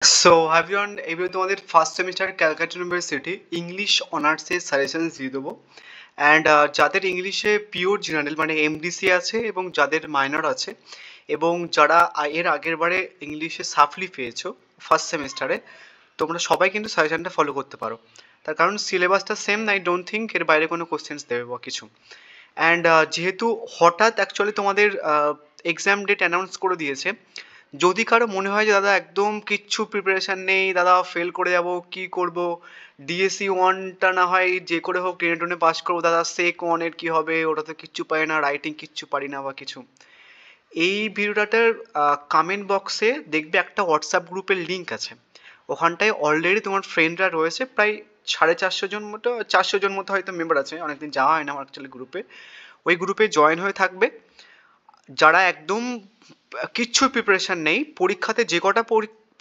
So everyone, এবার তোমাদের first semester Calcutta university English অনার্সের সাজেশনস দিয়ে দেবো। অ্যান্ড যাদের ইংলিশে পিওর জেনারেল মানে এমডিসি আছে এবং যাদের মাইনর আছে এবং যারা এর আগের বারে ইংলিশে সাফলি পেয়েছো ফার্স্ট সেমিস্টারে, তোমরা সবাই কিন্তু সাজেশনটা ফলো করতে পারো। তার কারণ সিলেবাসটা সেম, আই ডোন্ট থিঙ্ক এর বাইরে কোনো কোশ্চেন্স দেবে বা কিছু। অ্যান্ড যেহেতু হঠাৎ অ্যাকচুয়ালি তোমাদের এক্সাম ডেট অ্যানাউন্স করে দিয়েছে, যদি কারো মনে হয় যে দাদা একদম কিচ্ছু প্রিপারেশান নেই, দাদা ফেল করে যাব, কি করব, ডিএসসি ওয়ানটা না হয় যে করে হোক টেনে টুনে পাস করবো, দাদা সেক ওয়ানের কী হবে, ওটা তো কিচ্ছু পারি না, রাইটিং কিচ্ছু পারি না বা কিছু, এই ভিডিওটার কমেন্ট বক্সে দেখবে একটা হোয়াটসঅ্যাপ গ্রুপের লিঙ্ক আছে। ওখানটায় অলরেডি তোমার ফ্রেন্ডরা রয়েছে, প্রায় 450 জন মতো, 400 জন মতো হয়তো মেম্বার আছে, অনেকদিন যাওয়া হয় না আমার অ্যাকচুয়ালি গ্রুপে। ওই গ্রুপে জয়েন হয়ে থাকবে। যারা একদম কিচ্ছু প্রিপারেশান নেই, পরীক্ষাতে যে কটা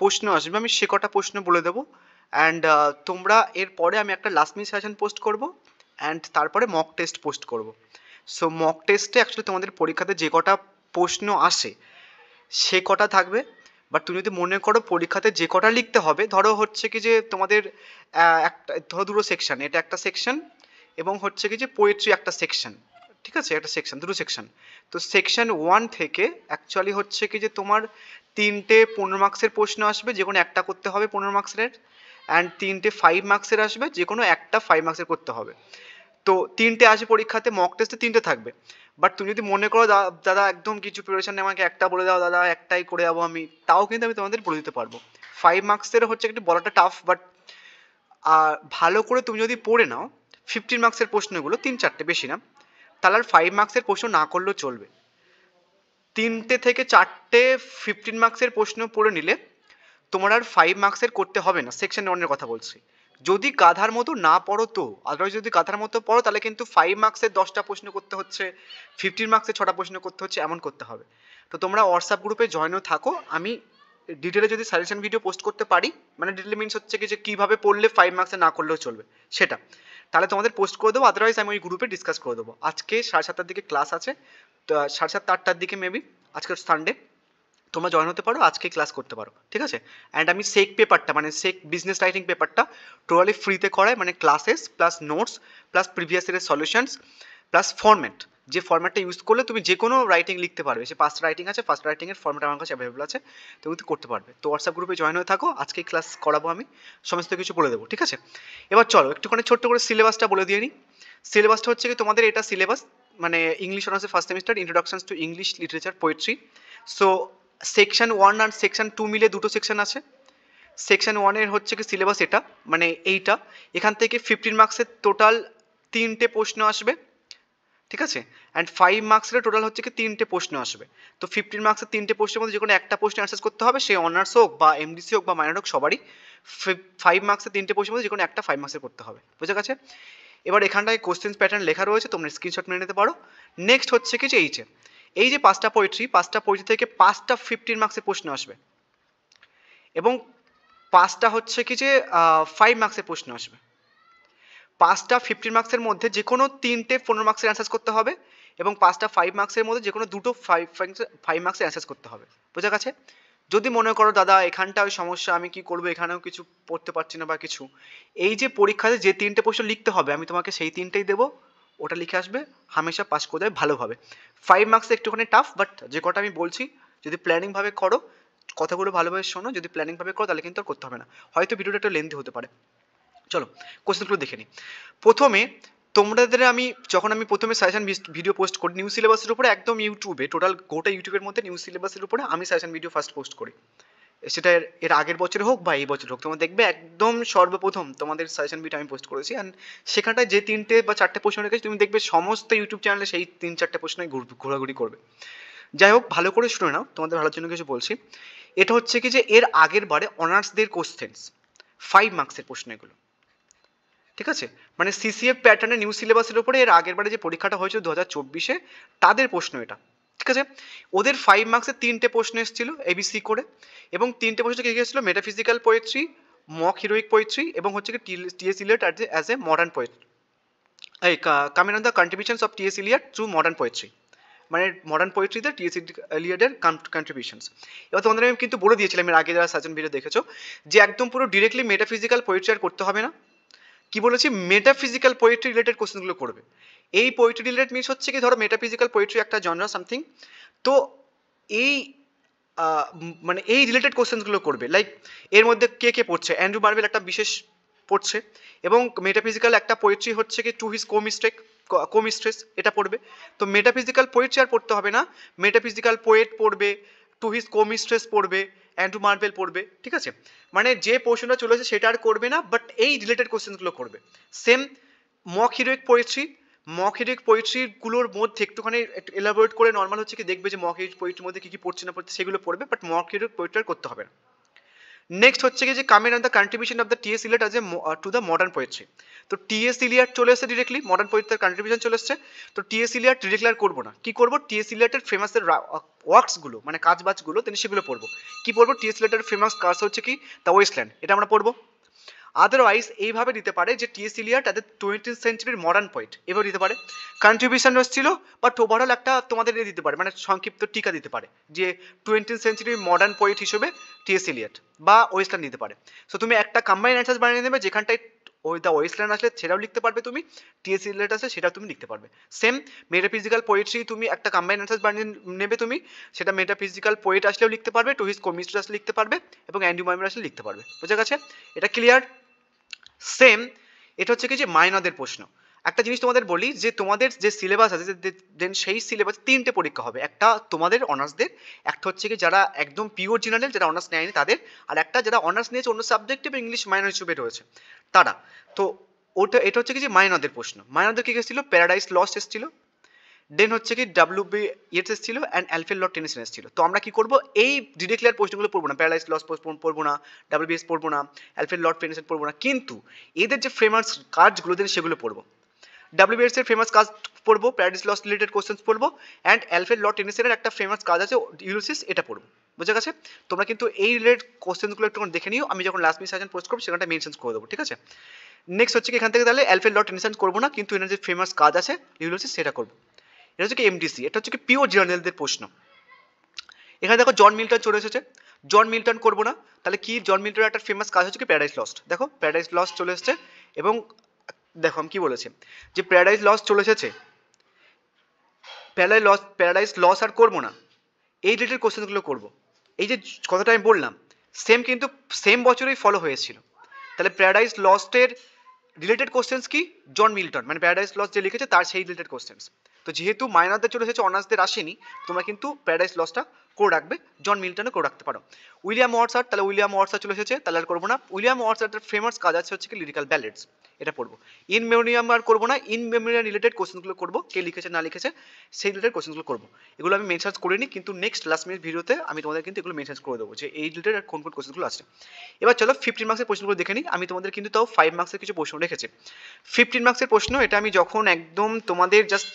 প্রশ্ন আসবে আমি সে কটা প্রশ্ন বলে দেবো। অ্যান্ড তোমরা এরপরে আমি একটা লাস্ট মিনিট সাজেশন পোস্ট করব, অ্যান্ড তারপরে মক টেস্ট পোস্ট করব। সো মক টেস্টে অ্যাকচুয়ালি তোমাদের পরীক্ষাতে যে কটা প্রশ্ন আসে সে কটা থাকবে। বাট তুমি যদি মনে করো পরীক্ষাতে যে কটা লিখতে হবে, ধরো হচ্ছে কি যে তোমাদের একটা ধরো দুটো সেকশন, এটা একটা সেকশন এবং হচ্ছে কি যে পোয়েট্রি একটা সেকশন, ঠিক আছে, একটা সেকশন, দুটো সেকশন। তো সেকশন ওয়ান থেকে অ্যাকচুয়ালি হচ্ছে কি যে তোমার 3টে 15 মার্কসের প্রশ্ন আসবে, যে কোনো একটা করতে হবে 15 মার্কসের। অ্যান্ড 3টে 5 মার্কসের আসবে, যে কোনো একটা 5 মার্কসের করতে হবে। তো 3টে আসে পরীক্ষাতে, মক টেস্টে 3টে থাকবে। বাট তুমি যদি মনে করো দাদা একদম কিছু প্রিপারেশন নেই, আমাকে একটা বলে দাও দাদা, একটাই করে যাবো আমি, তাও কিন্তু আমি তোমাদের বলে দিতে পারবো। 5 মার্কসের হচ্ছে একটু বলাটা টাফ, বাট ভালো করে তুমি যদি পড়ে নাও 15 মার্কসের প্রশ্নগুলো, 3-4টে, বেশি না, তাহলে আর 5 মার্কসের প্রশ্ন না করলেও চলবে। 3টে থেকে 4টে 15 মার্কসের প্রশ্ন পড়ে নিলে তোমার আর 5 মার্কসের করতে হবে না, সেকশন ওয়ানের কথা বলছি। যদি গাধার মতো না পড়ো তো, আদারওয়াইজ যদি গাধার মতো পড়ো তাহলে কিন্তু 5 মার্কসের 10টা প্রশ্ন করতে হচ্ছে, 15 মার্কসের 6টা প্রশ্ন করতে হচ্ছে, এমন করতে হবে। তো তোমরা হোয়াটসঅ্যাপ গ্রুপে জয়েনও থাকো, আমি ডিটেলে যদি সাজেশন ভিডিও পোস্ট করতে পারি, মানে ডিটেলে মিনস হচ্ছে কি যে কীভাবে পড়লে 5 মার্কসে না করলেও চলবে সেটা, তাহলে তোমাদের পোস্ট করে দেবো, আদারওয়াইজ আমি ওই গ্রুপে ডিসকাস করে দেবো। আজকে 7:30টার দিকে ক্লাস আছে, তো 7:30-8টার দিকে মেবি, আজকে সানডে, তোমরা জয়েন হতে পারো, আজকে ক্লাস করতে পারো, ঠিক আছে। অ্যান্ড আমি সেক পেপারটা মানে সেক বিজনেস রাইটিং পেপারটা টোটালি ফ্রিতে করাই, মানে classes plus notes plus previous ইয়ারের সলিউশনস প্লাস ফরম্যাট, যে ফরম্যাটটা ইউজ করলে তুমি যে কোনো রাইটিং লিখতে পারবে। সে ফার্স্ট রাইটিং আছে, ফার্স্ট রাইটিংয়ের ফরম্যাট আমার কাছে অ্যাভেলেবল আছে, তুমি তো করতে পারবে। তো হোয়াটসঅ্যাপ গ্রুপে জয়েন হয়ে থাকো, আজকে ক্লাস করাবো আমি, সমস্ত কিছু বলে দেবো, ঠিক আছে। এবার চলো একটুখানি ছোট্ট করে সিলেবাসটা বলে দিয়ে নিই। সিলেবাসটা হচ্ছে কি তোমাদের এটা সিলেবাস, মানে ইংলিশ অনার্সের first semester, introductions to English literature poetry. So section one আর সেকশন টু মিলে দুটো সেকশন আছে। সেকশন ওয়ানের হচ্ছে কি সিলেবাস এটা, মানে এইটা, এখান থেকে 15 মার্কসের টোটাল 3টে প্রশ্ন আসবে, ঠিক আছে। অ্যান্ড 5 মার্কসের টোটাল হচ্ছে কি 3টে প্রশ্ন আসবে। তো 15 মার্কসের 3টে প্রশ্নের মধ্যে যে কোনো একটা প্রশ্ন অ্যান্সার করতে হবে, সে অনার্স হোক বা এমডিসি হোক বা মাইনর হোক সবারই। 5 মার্কসের 3টে প্রশ্নের মধ্যে যে কোনো একটা 5 মার্কসের করতে হবে, বুঝে গেছে। এবার এখানটায় কোশ্চেন প্যাটার্ন লেখা রয়েছে, তোমরা স্ক্রিনশট মেরে নিতে পারো। নেক্সট হচ্ছে কি যে এই যে 5টা পোয়েট্রি থেকে 5টা 15 মার্কসের প্রশ্ন আসবে, এবং 5টা হচ্ছে কি যে 5 মার্কসের প্রশ্ন আসবে। 5টা 15 মার্কসের মধ্যে যে কোনো 3টে 15 মার্কসের অ্যান্সার করতে হবে, এবং 5টা 5 মার্কসের মধ্যে যে কোনো দুটো 5 মার্কসের অ্যান্সার করতে হবে, বোঝা গেছে। যদি মনে করো দাদা এখানটা ওই সমস্যা, আমি কি করবো, এখানেও কিছু পড়তে পারছি না বা কিছু, এই যে পরীক্ষাতে যে 3টে প্রশ্ন লিখতে হবে আমি তোমাকে সেই 3টেই দেবো, ওটা লিখে আসবে, হামেশা পাস করে দেবে ভালোভাবে। 5 মার্কস একটুখানি টাফ, বাট যে কটা আমি বলছি যদি প্ল্যানিংভাবে করো, কথাগুলো ভালোভাবে শোনো, যদি প্ল্যানিংভাবে করো তাহলে কিন্তু আর করতে হবে না। হয়তো ভিডিওটা একটু লেন্থি হতে পারে। চলো কোশ্চেনগুলো দেখে নিই। প্রথমে তোমাদের আমি যখন আমি প্রথমে সাজেশন ভিডিও পোস্ট করি নিউ সিলেবাসের উপরে, একদম ইউটিউবে টোটাল গোটা ইউটিউবের মধ্যে নিউ সিলেবাসের উপরে আমি সাজেশন ভিডিও ফার্স্ট পোস্ট করি, সেটা এর আগের বছর হোক বা এই বছর হোক, তোমরা দেখবে একদম সর্বপ্রথম তোমাদের সাজেশন ভিডিও আমি পোস্ট করেছি। অ্যান্ড সেখানটায় যে 3টে বা 4টে প্রশ্ন রেখেছি, তুমি দেখবে সমস্ত ইউটিউব চ্যানেলে সেই 3-4টে প্রশ্নই ঘোরাঘুরি করবে। যাই হোক, ভালো করে শুনে নাও, তোমাদের ভালোর জন্য কিছু বলছি। এটা হচ্ছে কি যে এর আগের বারে অনার্সদের কোশ্চেন্স, 5 মার্কসের প্রশ্ন এগুলো, ঠিক আছে। মানে সিসিএফ প্যাটার্নে নিউ সিলেবাসের উপরে এর আগের বারে যে পরীক্ষাটা হয়েছিল 2024-এ, তাদের প্রশ্ন এটা, ঠিক আছে। ওদের 5 মার্কসের 3টে প্রশ্ন এসেছিল এবিসি করে, এবং 3টে প্রশ্ন কি এসেছিল, metaphysical poetry, mock heroic poetry, এবং হচ্ছে কি T S Eliot as a modern poetry, এই coming on the contributions of T S Eliot through modern poetry. মানে মডার্ন পোয়েট্রিতে টি.এস. এলিয়টের কন্ট্রিবিউশনস। এবার তোমাদের আমি কিন্তু বলে দিয়েছিলাম এর আগে যারা সাজেন ভিডিও দেখেছো যে একদম পুরো ডিরেক্টলি মেটাফিজিক্যাল পোয়েট্রি আর করতে হবে না। কি বলেছি, মেটাফিজিক্যাল পোয়েট্রি রিলেটেড কোশ্চেনগুলো করবে। এই পোয়েট্রি রিলেটেড মিনস হচ্ছে কি ধরো মেটাফিজিক্যাল পোয়েট্রি একটা জনরা সামথিং, তো এই মানে এই রিলেটেড কোশ্চেনগুলো করবে। লাইক এর মধ্যে কে কে পড়ছে, অ্যান্ড্রু মার্ভেল একটা বিশেষ পড়ছে, এবং মেটাফিজিক্যাল একটা পোয়েট্রি হচ্ছে কি টু হিজ কোমিস্ট্রেস, এটা পড়বে। তো মেটাফিজিক্যাল পোয়েট্রি আর পড়তে হবে না, মেটাফিজিক্যাল পোয়েট পড়বে, টু হিজ কোমিস্ট্রেস পড়বে, অ্যান্ড্রু মার্ভেল পড়বে, ঠিক আছে। মানে যে পোর্শনটা চলেছে সেটা আর করবে না, বাট এই রিলেটেড কোশ্চেনগুলো করবে। সেম মক হিরোইক পোয়েট্রিগুলোর মধ্যে একটুখানি এলাবোরেট করে নর্মাল হচ্ছে কি দেখবে যে মক হিরোইক পোয়েট্রির মধ্যে কী কী পড়ছে না পড়ছে সেগুলো পড়বে, বাট মক হিরোইক পোয়েট্রি করতে হবে না। নেক্সট হচ্ছে কি যে comment on the contribution of the T S. Eliot as a to the modern poetry. তো টি.এস. ইলিয়ট চলে এসেছে ডিরেক্টলি, মডার্ন পোয়েট্রির কন্ট্রিবিউশন চলে এসেছে। তো টি.এস. ইলিয়ট ডিরেক্টলি আর করবো না, কি করবো, টি.এস. ইলিয়টের ফেমাসের ওয়ার্কসগুলো মানে কাজবাজগুলো তিনি সেগুলো পড়বো। কি পড়বো, টি.এস. ইলিয়টের ফেমাস কাজ হচ্ছে কি দ্য ওয়েস্টল্যান্ড, এটা আমরা পড়বো। আদারওয়াইজ এইভাবে দিতে পারে যে T S. Eliot as a 20th সেঞ্চুরির মডার্ন পোয়েট, এভাবে দিতে পারে। কন্ট্রিবিউশন এসেছিল, বাট ওভারঅল একটা তোমাদের দিতে পারে, মানে সংক্ষিপ্ত টিকা দিতে পারে যে 20th সেঞ্চুরির মডার্ন পোয়েট হিসেবে টি.এস. ইলিয়ট বা ওয়েস্টল্যান্ড দিতে পারে। সো তুমি একটা কম্বাইন অ্যান্সার বানিয়ে নেবে, যেখানটায় ওই দ্য ওয়েস্টল্যান্ড আসলে সেটাও লিখতে পারবে তুমি, টি.এস. ইলিয়ট আসলে সেটাও তুমি লিখতে পারবে। সেম মেটাফিজিক্যাল পোয়েট্রি তুমি একটা কম্বাইন অ্যান্সার বানিয়ে নেবে তুমি, সেটা মেটাফিজিক্যাল পোয়েট আসলেও লিখতে পারবে, টু হিজ কোমিস্ট্রেস আসলে লিখতে পারবে, এবং অ্যান্ড্রু মার্ভেল আসলে লিখতে পারবে। বোঝা গেছে? এটা ক্লিয়ার? সেম এটা হচ্ছে কি যে মাইনরদের প্রশ্ন। একটা জিনিস তোমাদের বলি যে তোমাদের যে সিলেবাস আছে দেন সেই সিলেবাস 3টে পরীক্ষা হবে। একটা তোমাদের অনার্সদের, একটা হচ্ছে কি যারা একদম পিওর জেনারেল যারা অনার্স নেয়নি তাদের, আর একটা যারা অনার্স নিয়েছে অন্য সাবজেক্টে বা ইংলিশ মাইনর হিসেবে রয়েছে তারা। তো এটা হচ্ছে কি যে মাইনরদের প্রশ্ন। মাইনরদের কি এসেছিল, প্যারাডাইস লস্ট এসেছিল, দেন হচ্ছে কি ডাব্লিউবি ইয়েটস এসেছিল, অ্যান্ড অ্যালফ্রেড লর্ড টেনিসন এসেছিল। তো আমরা কি করবো, এই ডিরেক্টলি আর প্রশ্নগুলো পড়বো না, প্যারাডাইস লস্ট পড়বো না, ডাব্লিউবিএস পড়বো না, অ্যালফ্রেড লর্ড টেনিসন পড়বো না, কিন্তু এদের যে ফেমাস কাজগুলো দেন সেগুলো পড়বো। ডাব্লিউবিএস এর ফেমাস কাজ পড়বো, প্যারাডাইস লস্ট রিলেটেড কোশ্চেন্স পড়বো, অ্যান্ড অ্যালফ্রেড লর্ড টেনিসনের একটা ফেমাস কাজ আছে ইউলিসিস, এটা পড়বো। বোঝা গেছে? তোমরা কিন্তু এই রিলেটেড কোশ্চেন্সগুলো একটু দেখে নিও, আমি যখন লাস্ট মিনিট সাজেশন পোস্ট করবো সেখানটা মেনশন করে দেবো, ঠিক আছে। নেক্সট হচ্ছে কি এখান থেকে তাহলে অ্যালফ্রেড লর্ড টেনিসন করবো না, কিন্তু এনার যে ফেমাস কাজ আছে ইউলিসিস সেটা করবো। এটা হচ্ছে কি এমডিসি, এটা হচ্ছে কি পিওর জেনারেলদের প্রশ্ন। এখানে দেখো জন মিল্টন চলে এসেছে, জন মিল্টন করবো না, তাহলে কি জন মিল্টনের একটা ফেমাস কাজ হচ্ছে কি প্যারাডাইস লস্ট। দেখো প্যারাডাইস লস্ট চলে এসেছে, এবং দেখো আমি কি বলেছি যে প্যারাডাইস লস্ট চলে এসেছে, প্যারাডাইস লস আর করবো না, এই রিলেটেড কোশ্চেনগুলো করবো। এই যে কথাটা আমি বললাম সেম কিন্তু সেম বছরেই ফলো হয়েছিল। তাহলে প্যারাডাইস লস্টের রিলেটেড কোশ্চেন্স কি, জন মিল্টন মানে প্যারাডাইস লস্ট যে লিখেছে তার সেই রিলেটেড কোশ্চেন্স। তো যেহেতু মাইনরদের চলে এসেছে অনার্সদের আসেনি, তোমরা কিন্তু প্যারাডাইস লসটা করে রাখবে, জন মিল্টনও করে রাখতে পারো। উইলিয়াম ওয়ার্ডসওয়ার্থ, তাহলে উইলিয়াম ওয়ার্ডসওয়ার্থ চলে এসেছে, তাহলে আর করবো না। উইলিয়াম ওয়ার্ডসওয়ার্থের ফেমাস কাজ আছে হচ্ছে কি লিরিক্যাল ব্যালেডস, এটা পড়বো। ইন মেমোরিয়াম আর করবো না, ইন মেমোরিয়াম রিলেটেড কোশ্চেনগুলো করবো, কে লিখেছে না লিখেছে সেই রিলেটেড কোশ্চেনগুলো করবো। এগুলো আমি মেনশন করিনি, কিন্তু নেক্সট লাস্ট মিনিট ভিডিওতে আমি তোমাদের কিন্তু এগুলো মেনশন করে দেবো যে এই রিলেটেড আর কোন কোন কোশ্চেনগুলো আছে। এবার চলো 15 মার্কসের প্রশ্নগুলো দেখে নিই। আমি তোমাদের কিন্তু তাও 5 মার্কসের কিছু প্রশ্ন রেখেছি। 15 মার্কসের প্রশ্ন, এটা আমি যখন একদম তোমাদের জাস্ট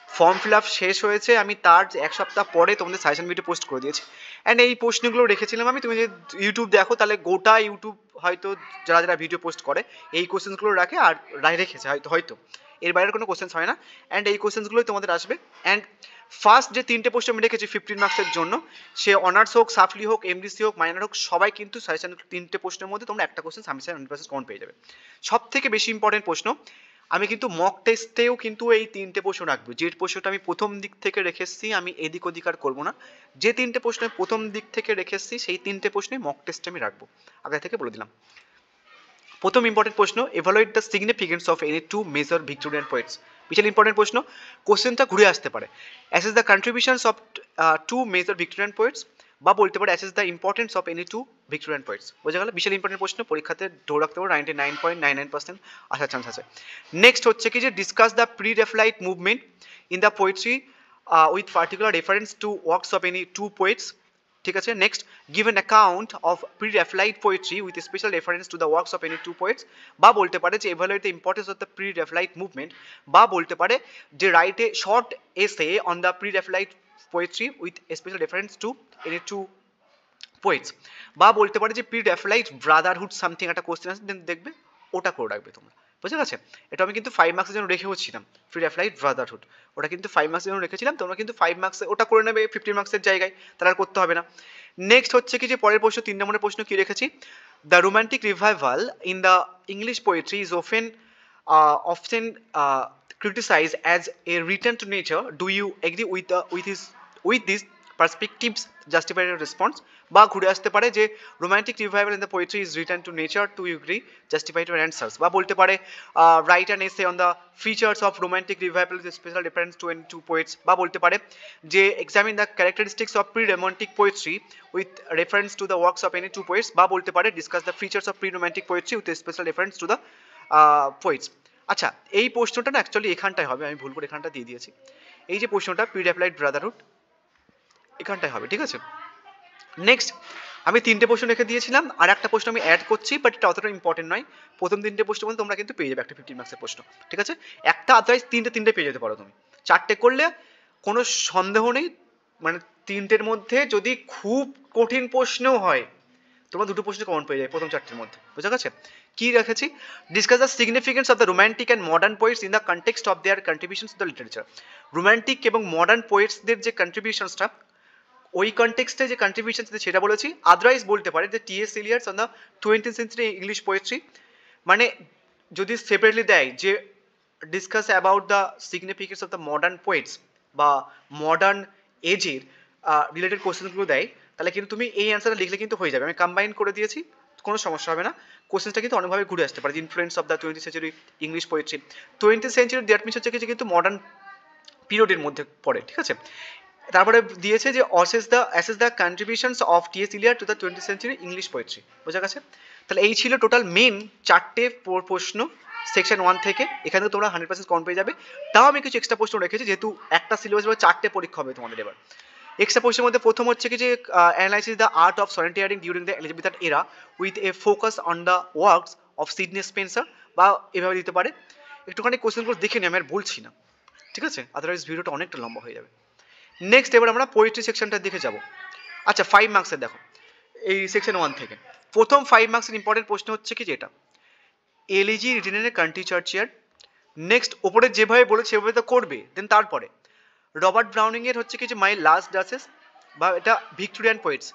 ফর্ম ফিল আপ শেষ হয়েছে আমি তার 1 সপ্তাহ পরে তোমাদের সাজেশন ভিডিও পোস্ট করে দিয়েছি। অ্যান্ড এই প্রশ্নগুলো রেখেছিলাম আমি, তুমি যদি ইউটিউব দেখো তাহলে গোটা ইউটিউব হয়তো যারা যারা ভিডিও পোস্ট করে এই কোশ্চেন্সগুলো রাখে আর রেখেছে হয়তো এর বাইরের কোনো কোশ্চেন্স হয় না। অ্যান্ড এই কোশ্চেন্সগুলোই তোমাদের আসবে। অ্যান্ড ফার্স্ট যে 3টে প্রশ্ন আমি রেখেছি 15 মার্কসের জন্য, সে অনার্স হোক, সাফলি হোক, এমডিসি হোক, মাইনর হোক, সবাই কিন্তু সাজেশন 3টে প্রশ্নের মধ্যে তোমরা একটা কোশ্চেন সাবমিশন 100% কমন পেয়ে যাবে। সব থেকে বেশি ইম্পর্টেন্ট প্রশ্ন, আমি কিন্তু মক টেস্টেও কিন্তু এই 3টে প্রশ্ন রাখবো। যে প্রশ্নটা আমি প্রথম দিক থেকে রেখে এসেছি আমি এদিক ওদিক আর করবো না, যে 3টে প্রশ্ন প্রথম দিক থেকে রেখে এসেছি সেই 3টে প্রশ্নই মক টেস্টে আমি রাখবো, আগে থেকে বলে দিলাম। প্রথম ইম্পর্টেন্ট প্রশ্ন, evaluate the significance of any two major Victorian poets. বিশাল ইম্পর্টেন্ট প্রশ্ন, কোশ্চেনটা ঘুরে আসতে পারে। Assess the contributions of two major Victorian poets, বা বলতে পারে assess the importance of any two Victorian poets. বোঝা গেল? বিশাল ইম্পর্টেন্ট প্রশ্ন, পরীক্ষাতে ধরে রাখতে পারো 99.99% আসার চান্স আছে। নেক্সট হচ্ছে কি যে discuss the pre Raphaelite movement in the poetry with particular reference to works of any two poets. ঠিক আছে। Next, give an account of pre Raphaelite poetry with special reference to the works of any two poets, বা বলতে পারে যে evaluate the importance of the pre Raphaelite movement, বা বলতে পারে যে write a short essay on the pre Raphaelite poetry with special reference to any two poets, বা বলতে পারে যে প্রি রেফলাইট ব্রাদারহুড সামথিং একটা কোশ্চেন আছে দেখবে, ওটা করে রাখবে তোমরা। বুঝে গেছে? এটা আমি কিন্তু 5 মার্কসের জন্য রেখেও ছিলাম, ফ্রি অ্যাপ্লাইড ব্রাদারহুড। ওটা কিন্তু 5 মার্কসের জন্য রেখেছিলাম, তোমরা কিন্তু 5 মার্কসে ওটা করে নেবে 15 মার্কসের জায়গায়, তাহলে আর করতে হবে না। নেক্সট হচ্ছে কি যে পরের প্রশ্ন 3 নম্বরের প্রশ্ন কি রেখেছি, the romantic revival in the English poetry is often criticized as a return to nature. Do you agree with this perspectives? Justified response বা ঘুরে আসতে পারে যে romantic revival in the poetry is return to nature, do you agree? Justified your answers. বা বলতে পারে write an essay on the features of romantic revival with special reference to two poets. বা বলতে পারে যে examine the characteristics of pre romantic poetry with reference to the works of any two poets. বা বলতে পারে discuss the features of pre romantic poetry with special reference to the poets. আচ্ছা, এই প্রশ্নটা না অ্যাকচুয়ালি এখানটায় হবে, আমি ভুল করে এখানটা দিয়ে দিয়েছি। এই যে প্রশ্নটা প্রি অ্যাপ্লাইড ব্রাদারহুড এখানটায় হবে, ঠিক আছে? নেক্সট আমি 3টে প্রশ্ন রেখে দিয়েছিলাম, আর একটা প্রশ্ন আমি অ্যাড করছি, বাট এটা অতটা ইম্পর্টেন্ট নয়। প্রথম 3টে প্রশ্ন বলতে তোমরা কিন্তু পেয়ে যাবে একটা 15 মার্কসের প্রশ্ন, ঠিক আছে? একটা আদারওয়াইজ 3টে পেয়ে যেতে পারো তুমি। 4টে করলে কোনো সন্দেহ নেই, মানে 3টের মধ্যে যদি খুব কঠিন প্রশ্নও হয় তোমরা 2টো প্রশ্ন কমন পেয়ে যাবে প্রথম 4টের মধ্যে, বুঝা গেছে? কি রেখেছি, discuss the significance of the romantic and modern poets in the context of their contributions to the literature. Romantic এবং মডার্ন পোয়েটসদের যে কন্ট্রিবিউশনসটা, ওই কনটেক্সটে যে কন্ট্রিবিউশন সেটা বলেছি। আদারওয়াইজ বলতে পারে যে T S. Eliot's on the 20th century English poetry, মানে যদি সেপারেটলি দেয় যে discuss about the significance of the modern poets বা মডার্ন এজের রিলেটেড কোশ্চেনগুলো দেয়, তাহলে কিন্তু তুমি এই অ্যান্সারটা লিখলে কিন্তু হয়ে যাবে। আমি কম্বাইন করে দিয়েছি, কোনো সমস্যা হবে না। কোশ্চেনটা কিন্তু অনেকভাবে ঘুরে আসতে পারে। Influence of the 20th century English poetry, 20th century that means হচ্ছে কিন্তু মডার্ন পিরিয়ডের মধ্যে পড়ে, ঠিক আছে? তারপরে দিয়েছে যে assess the contributions of T S. Eliot to the 20th century English poetry, বোঝা গেছে? তাহলে এই ছিল টোটাল মেন 4টে প্রশ্ন সেকশন 1 থেকে। এখানে তোমরা 100% কমন পেয়ে যাবে। তাও আমি কিছু এক্সট্রা প্রশ্ন রেখেছি, যেহেতু একটা সিলেবাস 4টে পরীক্ষা হবে তোমাদের এবার। এক্সট্রা প্রশ্নের মধ্যে প্রথম হচ্ছে কি যে analysis the art of sonneteering during the Elizabethan era with a focus on the works of Sidney Spenser, বা এভাবে দিতে পারে। একটুখানি কোশ্চেনগুলো দেখে নিই, আমি আর বলছি না, ঠিক আছে? আদারওয়াইজ ভিডিওটা অনেকটা লম্বা হয়ে যাবে। নেক্সট এবার আমরা পোয়েট্রি সেকশনটার দিকে যাব। আচ্ছা, 5 মার্কসের দেখো এই সেকশন 1 থেকে প্রথম 5 মার্কসের ইম্পর্টেন্ট প্রশ্ন হচ্ছে কি যেটা এলিজি রিটেনের কান্ট্রি চার্চিয়ার। নেক্সট ওপরে যেভাবে বলেছে সেভাবে তো করবে। দেন তারপরে রবার্ট ব্রাউনিং এর হচ্ছে কি যে মাই লাস্ট ডাচেস, বা এটা ভিক্টোরিয়ান পোয়েটস।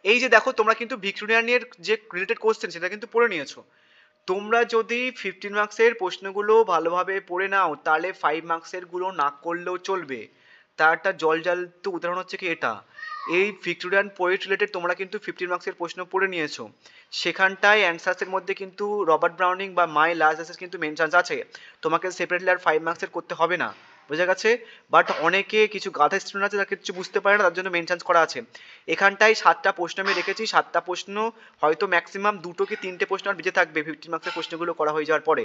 এই যে দেখো তোমরা কিন্তু ভিক্টোরিয়ানের যে রিলেটেড কোশ্চেন সেটা কিন্তু পড়ে নিয়েছো। তোমরা যদি 15 মার্কসের প্রশ্নগুলো ভালোভাবে পড়ে নাও তাহলে 5 মার্কসের গুলো না করলেও চলবে। তার একটা জলজান্ত উদাহরণ হচ্ছে কি এটা, এই ভিক্টোরিয়ান পোয়েট রিলেটেড তোমরা কিন্তু 15 মার্কসের প্রশ্ন পড়ে নিয়েছো, সেখানটায় অ্যান্সার্সের মধ্যে কিন্তু রবার্ট ব্রাউনিং বা মাই লাস্ট ডাচেস কিন্তু মেনশনস আছে। তোমাকে সেপারেটলি আর 5 মার্কসের করতে হবে না, বোঝা গেছে? বাট অনেকে কিছু গাধা স্টুডেন্ট আছে যারা কিছু বুঝতে পারে না, তার জন্য মেনশন করা আছে। এখানটায় 7টা প্রশ্ন আমি রেখেছি, 7টা প্রশ্ন হয়তো ম্যাক্সিমাম 2টো কি 3টে প্রশ্ন আর বেঁচে থাকবে 15 মার্কসের প্রশ্নগুলো করা হয়ে যাওয়ার পরে।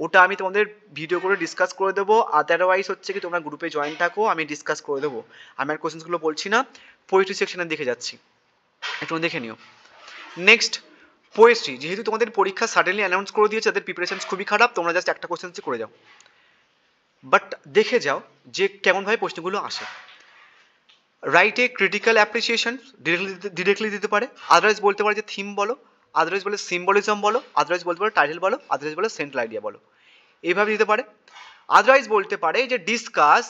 ওটা আমি তোমাদের ভিডিও করে ডিসকাস করে দেবো। আদারওয়াইজ হচ্ছে কি তোমরা গ্রুপে জয়েন থাকো, আমি ডিসকাস করে দেবো। আমি আর কোশ্চেনগুলো বলছি না, পোয়েট্রি সেকশনে দেখে যাচ্ছি, একটু দেখে নিও। নেক্সট পোয়েট্রি, যেহেতু তোমাদের পরীক্ষা সাডেনলি অ্যানাউন্স করে দিয়েছে, তাদের প্রিপারেশন খুবই খারাপ, তোমরা জাস্ট একটা কোশ্চেন করে যাও, বাট দেখে যাও যে কেমনভাবে প্রশ্নগুলো আসে। Write a critical appreciation directly দিতে পারে, আদারওয়াইজ বলতে পারে যে থিম বলো, আদারওয়াইজ বলে সিম্বলিজম বলো, আদারওয়াইজ বলতে পারে টাইটেল বলো, আদারওয়াইজ বলে সেন্ট্রাল আইডিয়া বলো, এইভাবে দিতে পারে। আদারওয়াইজ বলতে পারে যে discuss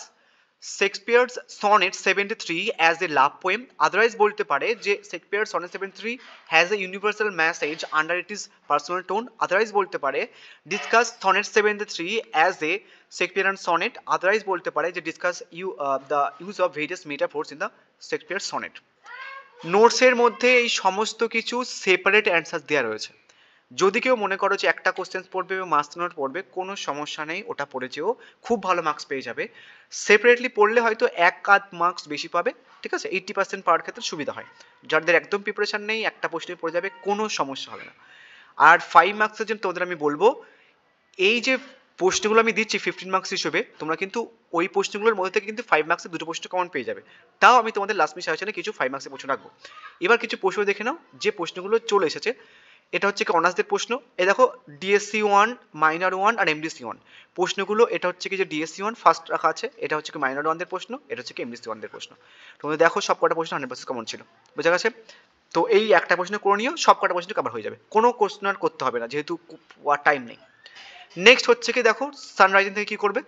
Shakespeare's sonnet 73 as a love poem, otherwise বলতে পারে যে Shakespeare sonnet 73 has a universal message under it is personal tone, otherwise বলতে পারে discuss sonnet 73 as a Shakespearean sonnet, otherwise বলতে পারে যে discuss the use of various metaphors in the Shakespeare sonnet. নোটসের মধ্যে এই সমস্ত কিছু সেপারেট অ্যান্সার দেওয়া রয়েছে। যদি কেউ মনে করো যে একটা কোশ্চেন পড়বে বা মাস্টার নোট পড়বে, কোনো সমস্যা নেই, ওটা পড়েছেও খুব ভালো মার্কস পেয়ে যাবে। সেপারেটলি পড়লে হয়তো 1-8 মার্কস বেশি পাবে, ঠিক আছে? 80% পাওয়ার ক্ষেত্রে সুবিধা হয়। যাদের একদম প্রিপারেশন নেই একটা প্রশ্নে পড়ে যাবে, কোনো সমস্যা হবে না। আর 5 মার্কসের জন্য তোমাদের আমি বলবো এই যে প্রশ্নগুলো আমি দিচ্ছি 15 মার্কস হিসেবে, তোমরা কিন্তু ওই প্রশ্নগুলোর মধ্যে থেকে কিন্তু 5 মার্কসের 2টো প্রশ্ন কমন পেয়ে যাবে। তাও আমি তোমাদের লাস্ট মিনিট সাজেশনে কিছু 5 মার্কসের প্রশ্ন রাখবো। এবার কিছু প্রশ্ন দেখে নাও যে প্রশ্নগুলো চলে এসেছে। এটা হচ্ছে কি অনার্সদের প্রশ্ন। এ দেখো ডিএসসি 1, মাইনর 1 আর এমডিসি 1 প্রশ্নগুলো। এটা হচ্ছে কি যে ডিএসসি 1 ফার্স্ট রাখা আছে, এটা হচ্ছে কি মাইনর 1 দের প্রশ্ন, এটা হচ্ছে কি এমডিসি 1 দের প্রশ্ন। তোমরা দেখো সব কটা প্রশ্ন 100% কমন ছিল, বোঝা গেছে? তো এই একটা প্রশ্ন করে নিও, সব কটা প্রশ্ন কভার হয়ে যাবে, কোনো কোশ্চেন আর করতে হবে না যেহেতু টাইম নেই। নেক্সট হচ্ছে কি দেখো সানরাইজিং থেকে কি করবে,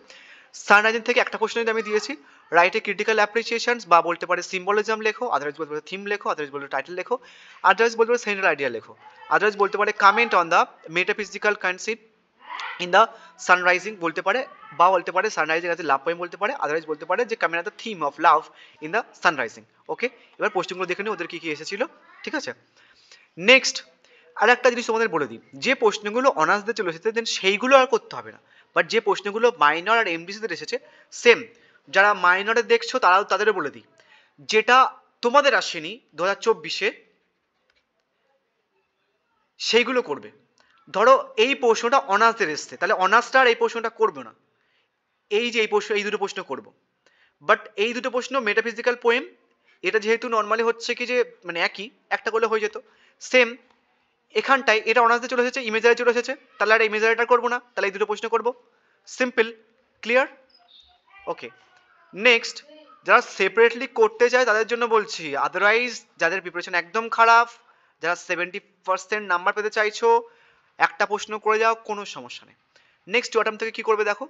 সানরাইজিং থেকে একটা প্রশ্ন আমি দিয়েছি, রাইট এ ক্রিটিক্যাল অ্যাপ্রিসিয়েশনস বা বলতে পারে সিম্বলিজম লেখো, আদারওয়াইজ বলতে পারে থিম লেখো, আদারওয়াইজ বলতে টাইটেল লেখো, আদারওয়াইজ বলতে পারে সেন্ট্রাল আইডিয়া লেখো, আদারওয়াইজ বলতে পারে comment on the metaphysical concept in the sun rising বলতে পারে, বা বলতে পারে sun rising as a love poem বলতে পারে, আদারওয়াইজ বলতে পারে যে comment on the theme of love in the sun rising. Okay, এবার প্রশ্নগুলো দেখে নিই ওদের কি কি এসেছিল, ঠিক আছে। নেক্সট আর একটা জিনিস তোমাদের বলে দিই, যে প্রশ্নগুলো অনার্সদের চলে এসেছে দেন সেইগুলো আর করতে হবে না, বাট যে প্রশ্নগুলো মাইনর আর এমডিসিদের এসেছে সেম, যারা মাইনরে দেখছো তারাও তাদেরও বলে দিই, যেটা তোমাদের আসেনি 2024-এ সেইগুলো করবে। ধরো এই প্রশ্নটা অনার্সদের এসছে, তাহলে অনার্সটা আর এই প্রশ্নটা করবে না, এই যে এই প্রশ্ন, এই দুটো প্রশ্ন করব, বাট এই দুটো প্রশ্ন মেটাফিজিক্যাল পোয়েম, এটা যেহেতু নর্মালি হচ্ছে কি যে মানে একই, একটা করলে হয়ে যেত, সেম এখানটায় এটা অনার্সে চলে এসেছে, ইমেজারি চলে এসেছে, তাহলে আর ইমেজারিটা করবো না, তাহলে এই দুটো প্রশ্ন করবো, সিম্পল, ক্লিয়ার। ওকে, নেক্সট যারা সেপারেটলি করতে চায় তাদের জন্য বলছি, আদারওয়াইজ যাদের প্রিপারেশন একদম খারাপ, যারা 70% নাম্বার পেতে চাইছো একটা প্রশ্ন করে যাও, কোনো সমস্যা নেই। নেক্সট অটাম থেকে কি করবে দেখো,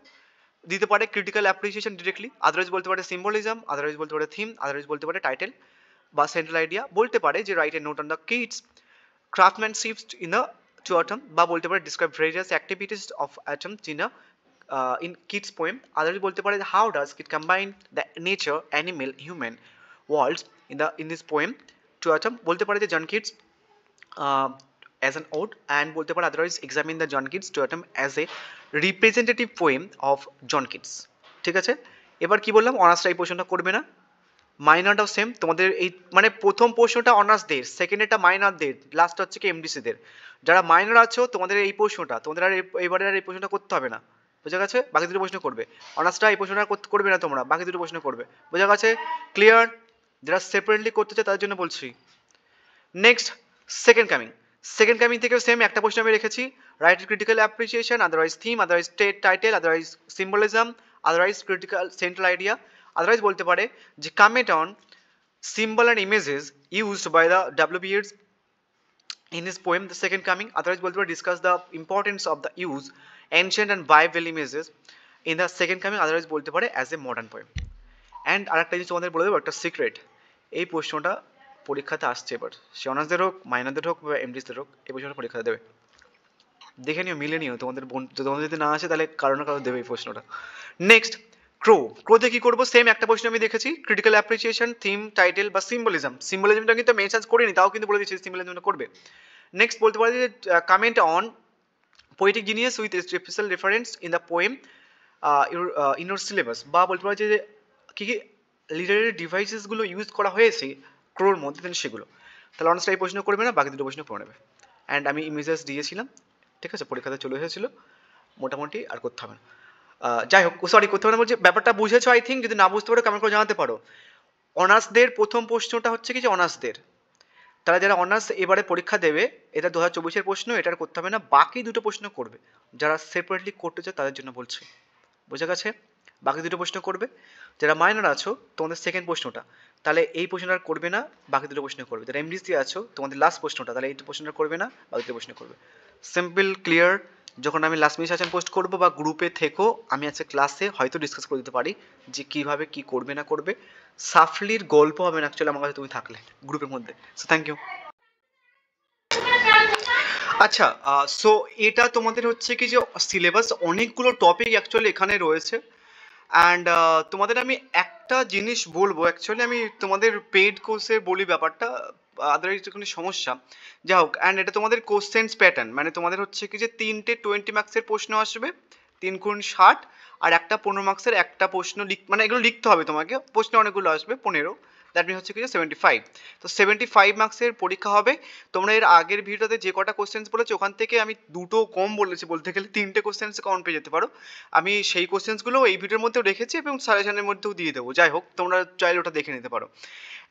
দিতে পারে ক্রিটিক্যাল অ্যাপ্রিসিয়েশন ডিরেক্টলি, আদারওয়াইজ বলতে পারে সিম্বলিজম, আদারওয়াইজ বলতে পারে থিম, আদারওয়াইজ বলতে পারে টাইটেল বা সেন্ট্রাল আইডিয়া, বলতে পারে যে write a note on the Keats craftsmanship in the to atom বা বলতে পারে describe various activities of atoms in kids poem, otherwise বলতে পারে how does it combine the nature animal human worlds in this poem to atom, বলতে পারে যে John Keats as an ode, and বলতে পারে otherwise examine the John Keats to atom as a representative poem of John Keats। ঠিক আছে, এবার কি বললাম, অনার্সটা এই পোর্শনটা করবে না, মাইনরটাও সেম তোমাদের, এই মানে প্রথম প্রশ্নটা অনার্সদের, সেকেন্ড এটা মাইনরদের, লাস্ট হচ্ছে কি এমডিসিদের। যারা মাইনর আছো তোমাদের এই প্রশ্নটা তোমাদের আর এইবারে আর এই প্রশ্নটা করতে হবে না, বোঝা গেছে, বাকি দুটো প্রশ্ন করবে, অনার্সটা এই প্রশ্নটা করবে না তোমরা, বাকি দুটো প্রশ্ন করবে, বোঝা গেছে, ক্লিয়ার। যারা সেপারেটলি করতে চায় তাদের জন্য বলছি। নেক্সট সেকেন্ড কামিং থেকে সেম একটা প্রশ্ন আমি রেখেছি, right critical appreciation, otherwise theme, otherwise title, otherwise symbolism, otherwise critical central idea, otherwise বলতে পারে যে comment on symbol and images used by the WBS in his poem The Second Coming, otherwise বলতে পারে discuss the importance of the use ancient and Bible images in the Second Coming, otherwise বলতে পারে as a modern poem। And আরেকটা জিনিস তোমাদের বলে দেবো, একটা সিক্রেট, এই প্রশ্নটা পরীক্ষাতে আসছে এবার, সে অনার্সদের হোক, মাইনরদের হোক বা এমডিসদের হোক, এই প্রশ্নটা পরীক্ষাতে দেবে, দেখে নিও, মিলে নিও, তোমাদের তোমাদের যদি না আসে তাহলে কারো না কারো দেবে এই প্রশ্নটা। নেক্সট ক্রোতে কি করবো, সেম একটা প্রশ্ন আমি দেখেছি, ক্রিটিক্যাল অ্যাপ্রিসিয়েশন, থিম, টাইটেল বা সিম্বলিজমটা কিন্তু মেনশন করিনি, তাও কিন্তু বলে দিচ্ছি সিম্বলিজমটা করবে। নেক্সট বলতে পারি যে comment on poetic genius with special reference in the poem in your syllabus, বা বলতে পারি যে কী কী লিটারেরি ডিভাইসেসগুলো ইউজ করা হয়েছে ক্রোর মধ্যে দেন সেগুলো, তাহলে অনার্সটা এই প্রশ্ন করবে না, বাকি দুটো প্রশ্ন করে নেবে। অ্যান্ড আমি ইমেজেস দিয়েছিলাম, ঠিক আছে, পরীক্ষাতে চলে এসেছিলো মোটামুটি, আর করতে হবে না। যাই হোক, সরি করতে হবে না বলছি, ব্যাপারটা বুঝেছো আই থিঙ্ক, যদি না বুঝতে পারো কমেন্ট করে জানাতে পারো। অনার্সদের প্রথম প্রশ্নটা হচ্ছে কি যে অনার্সদের, তারা যারা অনার্স এবারে পরীক্ষা দেবে, এটা 2024-এর প্রশ্ন, এটা করতে হবে না, বাকি দুটো প্রশ্ন করবে, যারা সেপারেটলি করতে চায় তাদের জন্য বলছি, বোঝা গেছে, বাকি দুটো প্রশ্ন করবে। যারা মাইনর আছো তোমাদের সেকেন্ড প্রশ্নটা, তাহলে এই প্রশ্নটা করবে না, বাকি দুটো প্রশ্ন করবে। যারা এমডিসি আছো তোমাদের লাস্ট প্রশ্নটা, তাহলে এই প্রশ্নটা করবে না, বাকি দুটো প্রশ্ন করবে। Simple, clear. যখন আমি লাস্ট মিনিট সেশন পোস্ট করবো বা গ্রুপে থেকো, আমি আজকে ক্লাসে হয়তো ডিসকাস করে দিতে পারি যে কীভাবে কী করবে না করবে, সাফলির গল্প হবে না অ্যাকচুয়ালি আমার কাছে তুমি থাকলে গ্রুপের মধ্যে। So thank you. আচ্ছা, সো এটা তোমাদের হচ্ছে কি যে সিলেবাস, অনেকগুলো টপিক অ্যাকচুয়ালি এখানে রয়েছে। অ্যান্ড তোমাদের আমি একটা জিনিস বলবো, অ্যাকচুয়ালি আমি তোমাদের পেইড কোর্সে বলি ব্যাপারটা, আদারওয়াইজ কোনো সমস্যা, যা হোক। অ্যান্ড এটা তোমাদের কোশ্চেন্স প্যাটার্ন, মানে তোমাদের হচ্ছে কি যে 3টে 20 মার্কসের প্রশ্ন আসবে, 3×60, আর একটা 15 মার্কসের একটা প্রশ্ন মানে এগুলো লিখতে হবে তোমাকে, প্রশ্ন অনেকগুলো আসবে 15, দ্যাট মিন হচ্ছে কি যে 75। তো 75 মার্কসের পরীক্ষা হবে। তোমরা এর আগের ভিডিওতে যে কটা কোশ্চেন্স বলেছো ওখান থেকে আমি দুটো কম বলেছি, বলতে গেলে 3টে কোশ্চেন্স কম পেয়ে যেতে পারো। আমি সেই কোশ্চেন্সগুলো এই ভিডিওর মধ্যেও রেখেছি এবং সাজেশনের মধ্যেও দিয়ে দেবো, যাই হোক তোমরা চাইলে ওটা দেখে নিতে পারো।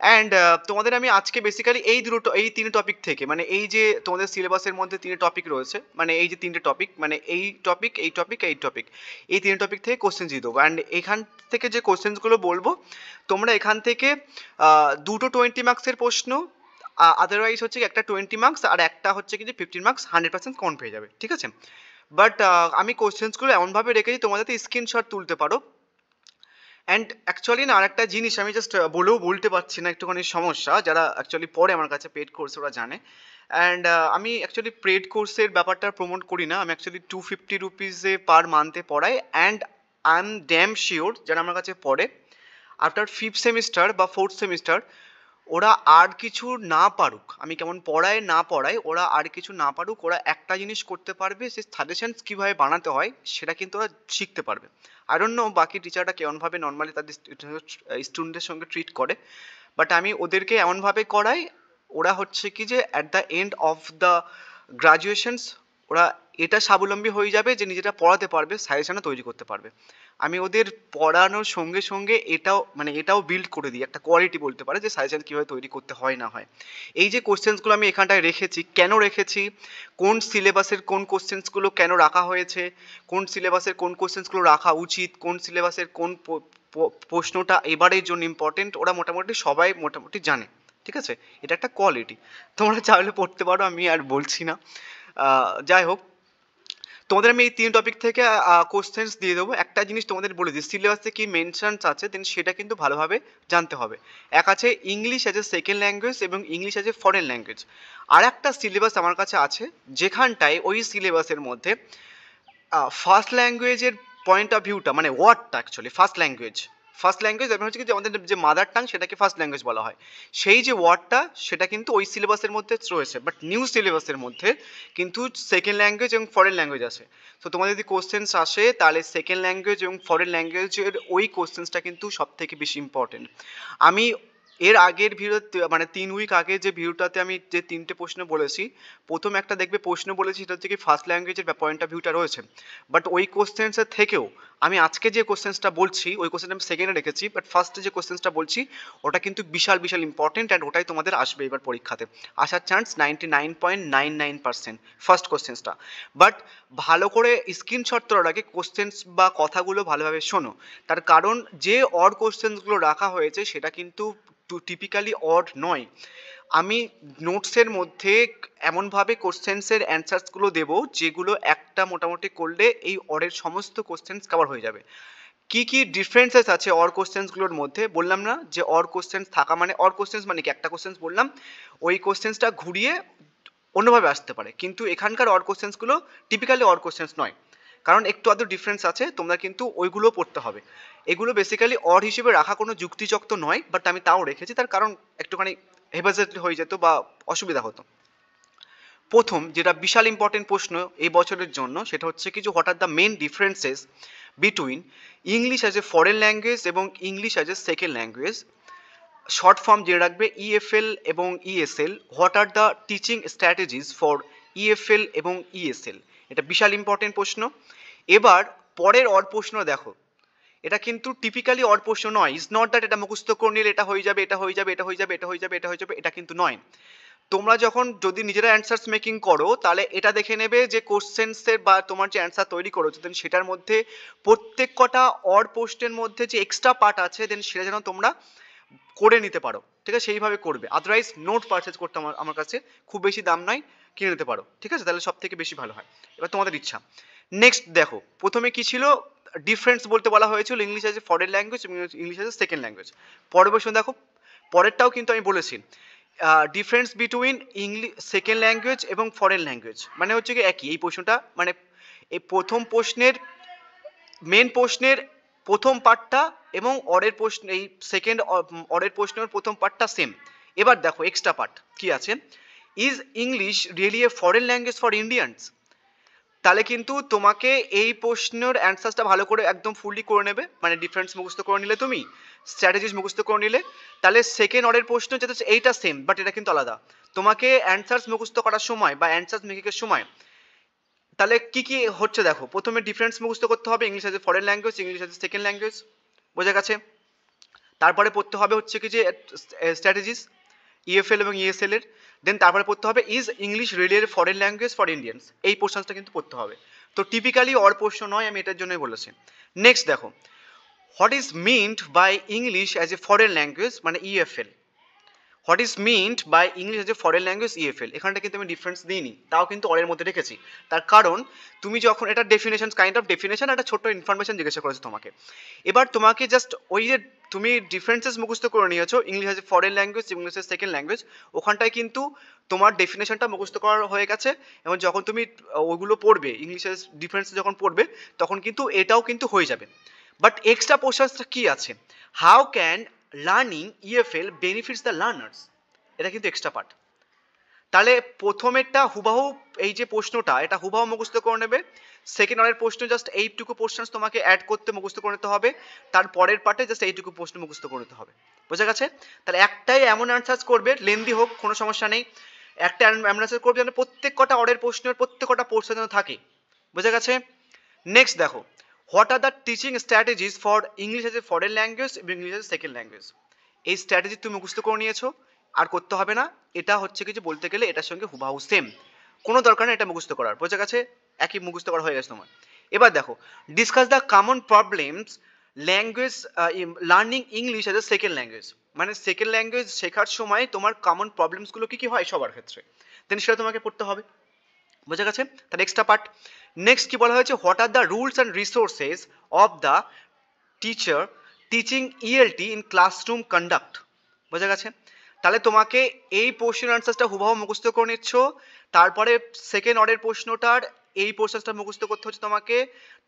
অ্যান্ড তোমাদের আমি আজকে বেসিক্যালি এই 3 টপিক থেকে, মানে এই যে তোমাদের সিলেবাসের মধ্যে 3 টপিক রয়েছে, মানে এই যে 3টে টপিক, মানে এই টপিক, এই টপিক, এই টপিক, এই 3 টপিক থেকে কোশ্চেন দিয়ে দেবো। অ্যান্ড এখান থেকে যে কোশ্চেন্সগুলো বলবো তোমরা এখান থেকে দুটো 20 মার্কসের প্রশ্ন, আদারওয়াইজ হচ্ছে একটা 20 মার্কস আর একটা হচ্ছে কি যে 15 মার্কস 100% কমন পেয়ে যাবে, ঠিক আছে। বাট আমি কোশ্চেন্সগুলো এমনভাবে রেখেছি তোমরা যাতে স্ক্রিনশট তুলতে পারো। অ্যান্ড অ্যাকচুয়ালি না আরেকটা জিনিস আমি জাস্ট বলেও বলতে পারছি না, একটুখানি সমস্যা, যারা অ্যাকচুয়ালি পড়ে আমার কাছে পেড কোর্স ওরা জানে। অ্যান্ড আমি অ্যাকচুয়ালি পেড কোর্সের ব্যাপারটা প্রমোট করি না, আমি অ্যাকচুয়ালি 250 রুপিসে পার মান্থে পড়াই। And I am damn sure যারা আমার কাছে পড়ে আফটার 5th সেমিস্টার বা 4th সেমিস্টার ওরা আর কিছু না পারুক, আমি কেমন পড়াই না পড়াই, ওরা আর কিছু না পারুক, ওরা একটা জিনিস করতে পারবে, সে সাজেশনস কীভাবে বানাতে হয় সেটা কিন্তু ওরা শিখতে পারবে। আই ডোন্ট নো বাকি টিচাররা কেমনভাবে নর্মালি তাদের স্টুডেন্টদের সঙ্গে ট্রিট করে, বাট আমি ওদেরকে এমনভাবে করাই ওরা হচ্ছে কি যে at the end of the graduations ওরা এটা স্বাবলম্বী হয়ে যাবে যে নিজেরা পড়াতে পারবে, সাজেশনও তৈরি করতে পারবে। আমি ওদের পড়ানোর সঙ্গে সঙ্গে এটাও বিল্ড করে দিই, একটা কোয়ালিটি বলতে পারে যে সাজেশন কীভাবে তৈরি করতে হয় না হয়। এই যে কোশ্চেন্সগুলো আমি এখানটায় রেখেছি, কেন রেখেছি, কোন সিলেবাসের কোন কোশ্চেন্সগুলো কেন রাখা হয়েছে, কোন সিলেবাসের কোন কোশ্চেন্সগুলো রাখা উচিত, কোন সিলেবাসের কোন প্রশ্নটা এবারের জন্য ইম্পর্টেন্ট, ওরা মোটামুটি সবাই মোটামুটি জানে। ঠিক আছে, এটা একটা কোয়ালিটি, তোমরা চাইলে পড়তে পারো, আমি আর বলছি না। যাই হোক, তোমাদের আমি এই 3 টপিক থেকে কোশ্চেন্স দিয়ে দেবো। একটা জিনিস তোমাদের বলে দিই, সিলেবাসে কি মেনশনস আছে দেন সেটা কিন্তু ভালোভাবে জানতে হবে। এক আছে English as a second language এবং English as a foreign language. আর একটা সিলেবাস আমার কাছে আছে যেখানটায় ওই সিলেবাসের মধ্যে ফার্স্ট ল্যাঙ্গুয়েজের পয়েন্ট অফ ভিউটা, মানে ওয়ার্ডটা অ্যাকচুয়ালি ফার্স্ট ল্যাঙ্গুয়েজ এবং হচ্ছে কি যে আমাদের যে মাদার টাং সেটাকে ফার্স্ট ল্যাঙ্গুয়েজ বলা হয়, সেই যে ওয়ার্ডটা সেটা কিন্তু ওই সিলেবাসের মধ্যে রয়েছে, বাট নিউ সিলেবাসের মধ্যে কিন্তু সেকেন্ড ল্যাঙ্গুয়েজ এবং ফরেন ল্যাঙ্গুয়েজ আছে। তো তোমাদের যদি কোশ্চেন্স আসে তাহলে সেকেন্ড ল্যাঙ্গুয়েজ এবং ফরেন ল্যাঙ্গুয়েজের ওই কোশ্চেন্সটা কিন্তু সব থেকে বেশি ইম্পর্টেন্ট। আমি এর আগের ভিডিওতে মানে 3 উইক আগে যে ভিডিওটাতে আমি যে 3টে প্রশ্ন বলেছি, প্রথম একটা দেখবে প্রশ্ন বলেছি সেটা হচ্ছে কি ফার্স্ট ল্যাঙ্গুয়েজের পয়েন্ট অফ ভিউটা রয়েছে, বাট ওই কোশ্চেন্সের থেকেও আমি আজকে যে কোশ্চেন্সটা বলছি ওই কোশ্চেনটা আমি সেকেন্ডে রেখেছি, বাট ফার্স্টে যে কোশ্চেন্সটা বলছি ওটা কিন্তু বিশাল বিশাল ইম্পর্টেন্ট, অ্যান্ড ওটাই তোমাদের আসবে এবার পরীক্ষাতে, আসার চান্স 99.99%, ফার্স্ট কোশ্চেন্সটা। বাট ভালো করে স্ক্রিনশট তোলার আগে কোশ্চেন্স বা কথাগুলো ভালোভাবে শোনো, তার কারণ যে অড কোশ্চেন্সগুলো রাখা হয়েছে সেটা কিন্তু টিপিক্যালি অড নয়। আমি নোটসের মধ্যে এমনভাবে কোশ্চেন্সের অ্যান্সার্সগুলো দেবো যেগুলো একটা মোটামুটি করলে এই অরের সমস্ত কোশ্চেন্স কভার হয়ে যাবে। কি কি ডিফারেন্সেস আছে অর কোশ্চেন্সগুলোর মধ্যে, বললাম না যে অর কোশ্চেন্স থাকা মানে, অর কোশ্চেন্স মানে কি একটা কোশ্চেন্স বললাম ওই কোশ্চেন্সটা ঘুরিয়ে অন্যভাবে আসতে পারে, কিন্তু এখানকার অর কোশ্চেন্সগুলো টিপিক্যালি অর কোশ্চেন্স নয়, কারণ একটু আধটু ডিফারেন্স আছে, তোমরা কিন্তু ওইগুলো পড়তে হবে। এগুলো বেসিক্যালি অড হিসেবে রাখা কোনো যুক্তিযুক্ত নয়, বাট আমি তাও রেখেছি, তার কারণ একটুখানি হেফাজত হয়ে যেত বা অসুবিধা হতো। প্রথম যেটা বিশাল ইম্পর্টেন্ট প্রশ্ন এই বছরের জন্য সেটা হচ্ছে কি যে what are the main differences between English as a foreign language এবং English as a second language. Short form জেনে রাখবে ইএফএল এবং ESL, what are the teaching strategies for EFL এবং ইএসএল। এটা বিশাল ইম্পর্টেন্ট প্রশ্ন। এবার পরের অড প্রশ্ন দেখো, এটা কিন্তু টিপিক্যালি অড প্রশ্ন নয়, ইজ নট দ্যাট এটা মুখস্থ করে নিলে এটা হয়ে যাবে, এটা হয়ে যাবে, এটা হয়ে যাবে, এটা হয়ে যাবে, এটা হয়ে যাবে, এটা কিন্তু নয়। তোমরা যখন যদি নিজেরা অ্যান্সার্স মেকিং করো তাহলে এটা দেখে নেবে যে কোশ্চেন্সের বা তোমার যে অ্যান্সার তৈরি করেছো দেন সেটার মধ্যে প্রত্যেক কটা অড প্রশ্নের মধ্যে যে এক্সট্রা পার্ট আছে দেন সেটা যেন তোমরা করে নিতে পারো, ঠিক আছে, সেইভাবে করবে। আদারওয়াইজ নোট পারচেজ করতে আমার কাছে খুব বেশি দাম নয়, কিনে নিতে পারো, ঠিক আছে, তাহলে সব থেকে বেশি ভালো হয়। এবার তোমাদের ইচ্ছা। নেক্সট দেখো, প্রথমে কি ছিল, ডিফারেন্স বলতে বলা হয়েছিল English as a foreign language এবং English as a second language. পরের প্রশ্ন দেখো, পরেরটাও কিন্তু আমি বলেছি difference between English second language এবং ফরেন ল্যাঙ্গুয়েজ, মানে হচ্ছে কি একই এই প্রশ্নটা, মানে এই প্রথম প্রশ্নের মেন প্রশ্নের প্রথম পার্টটা এবং অরের প্রশ্ন এই সেকেন্ড অরের প্রশ্নের প্রথম পার্টটা সেম। এবার দেখো এক্সট্রা পার্ট কি আছে, is English really A foreign language for Indians. তাহলে কিন্তু তোমাকে এই প্রশ্নের অ্যান্সারটা ভালো করে একদম ফুললি করে নেবে, মানে ডিফারেন্স মুখস্থ করে নিলে তুমি, স্ট্র্যাটেজিস মুখস্থ করে নিলে, তাহলে সেকেন্ড অর্ডার প্রশ্ন যেটা এইটা সেম বাট এটা কিন্তু আলাদা। তোমাকে অ্যান্সার্স মুখস্থ করার সময় বা অ্যান্সার্স মেকিংয়ের সময় তাহলে কি কি হচ্ছে দেখো, প্রথমে ডিফারেন্স মুখস্থ করতে হবে English as a foreign language, English as a second language, বোঝা গেছে। তারপরে পড়তে হবে হচ্ছে কি যে স্ট্র্যাটেজিস ইএফএল এবং ইএসএল এর, দেন তারপরে পড়তে হবে is English really A foreign language for Indians, এই পোর্শনসটা কিন্তু পড়তে হবে। তো টিপিক্যালি অর পোর্শন নয়, আমি এটার জন্যই বলেছি। নেক্সট দেখো, what is meant by English as a foreign language মানে EFL, what is meant by English as a foreign language EFL, এখানটা কিন্তু আমি ডিফারেন্স দিইনি, তাও কিন্তু অরের মধ্যে রেখেছি। তার কারণ তুমি যখন এটা ডেফিনেশন, কাইন্ড অফ ডেফিনেশন, একটা ছোট্ট ইনফরমেশন জিজ্ঞাসা করেছে তোমাকে। এবার তোমাকে জাস্ট ওই যে তুমি ডিফারেন্সেস মুখস্থ করে নিয়েছো, English as a foreign language, English as second language, ওখানটায় কিন্তু তোমার ডেফিনেশনটা মুখস্থ করা হয়ে গেছে। এবং যখন তুমি ওইগুলো পড়বে, ইংলিশের ডিফারেন্স যখন পড়বে, তখন কিন্তু এটাও কিন্তু হয়ে যাবে। বাট এক্সট্রা পোর্শনসটা কি আছে? How can learning EFL benefits the learners, এটা কিন্তু এক্সট্রা পার্ট। তাহলে প্রথমেরটা হুবাহু, এই যে প্রশ্নটা এটা হুবাহু মুখস্থ করে নেবে। সেকেন্ড অর্ডার প্রশ্ন জাস্ট এইটুকু পোর্শন তোমাকে অ্যাড করতে মুখস্থ করে নিতে হবে, তারপরের পার্টে জাস্ট এইটুকু প্রশ্ন মুখস্থ করে নিতে হবে। বোঝা গেছে? তাহলে একটাই এমন অ্যান্সার করবে, লেন্দি হোক কোনো সমস্যা নেই, একটা এমন অ্যান্সার করবে যেন প্রত্যেক কটা অর্ডার প্রশ্নের প্রত্যেক কটা পোর্শন যেন থাকে। বোঝা গেছে? নেক্সট দেখো, what are the teaching strategies for English as a foreign language এবং English as a second language. এই স্ট্র্যাটেজি তুমি মুখস্থ করে নিয়েছো, আর করতে হবে না। এটা হচ্ছে কিছু বলতে গেলে এটার সঙ্গে হুবাহু সেম, কোনো দরকার নেই এটা মুখস্থ করার। বোঝা গেছে? একই মুখস্থ করা হয়ে গেছে তোমার। এবার দেখো, discuss the common problems language learning English as a second language. মানে সেকেন্ড ল্যাঙ্গুয়েজ শেখার সময় তোমার কমন প্রবলেমসগুলো কী কী হয় সবার ক্ষেত্রে, দেন সেটা তোমাকে পড়তে হবে। বোঝা গেছে? তার এক্সট্রা পার্ট। নেক্সট কি বলা হয়েছে, what are the rules and resources of the teacher teaching ELT in classroom conduct. বোঝা গেছে? তাহলে তোমাকে এই পোর্শন আনসারটা হুবহু মুখস্থ করে নিচ্ছ, তারপরে সেকেন্ড অর্ডারের প্রশ্নটার এই পোর্শনটা মুখস্থ করতে হচ্ছে তোমাকে,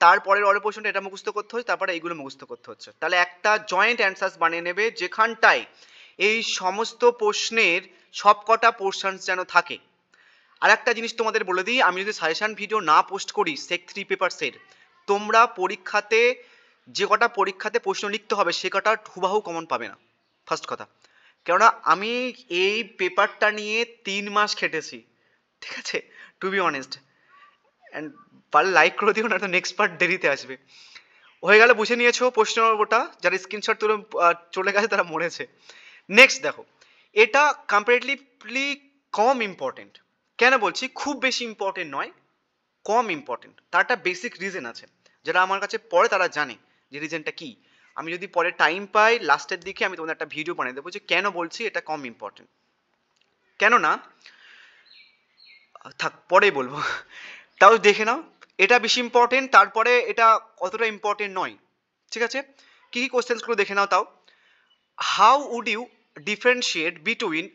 তারপরের অর্ডার প্রশ্নটা এটা মুখস্থ করতে হচ্ছে, তারপরে এইগুলো মুখস্থ করতে হচ্ছে। তাহলে একটা জয়েন্ট অ্যান্সার বানিয়ে নেবে, যেখানটায় এই সমস্ত প্রশ্নের সবকটা পোর্শনস যেন থাকে। আর একটা জিনিস তোমাদের বলে দিই, আমি যদি সাজেশন ভিডিও না পোস্ট করি সেক 3 পেপারসের, তোমরা পরীক্ষাতে যে কটা পরীক্ষাতে প্রশ্ন লিখতে হবে সে কটা হুবাহু কমন পাবে না, ফার্স্ট কথা। কেননা আমি এই পেপারটা নিয়ে 3 মাস খেটেছি, ঠিক আছে, টু বি অনেস্ট। অ্যান্ড পারলে লাইক করে দিও, না তো নেক্সট পার্ট দেরিতে আসবে। হয়ে গেলে বুঝে নিয়েছো প্রশ্ন ওটা, যারা স্ক্রিনশট তুলে চলে গেছে তারা মরেছে। নেক্সট দেখো, এটা কম্পারেটিভলি কম ইম্পর্টেন্ট। কেন বলছি খুব বেশি ইম্পর্টেন্ট নয়, কম ইম্পর্টেন্ট? তার একটা বেসিক রিজন আছে, যারা আমার কাছে পড়ে তারা জানে যে রিজনটা কি। আমি যদি পরে টাইম পাই লাস্টের দিকে আমি তোমাদের একটা ভিডিও বানিয়ে দেবো যে কেন বলছি এটা কম ইম্পর্টেন্ট। কেননা থাক পরেই বলবো, তাও দেখে নাও। এটা বেশি ইম্পর্টেন্ট, তারপরে এটা অতটা ইম্পর্টেন্ট নয়, ঠিক আছে? কী কী কোশ্চেন্সগুলো দেখে নাও তাও। How would you differentiate between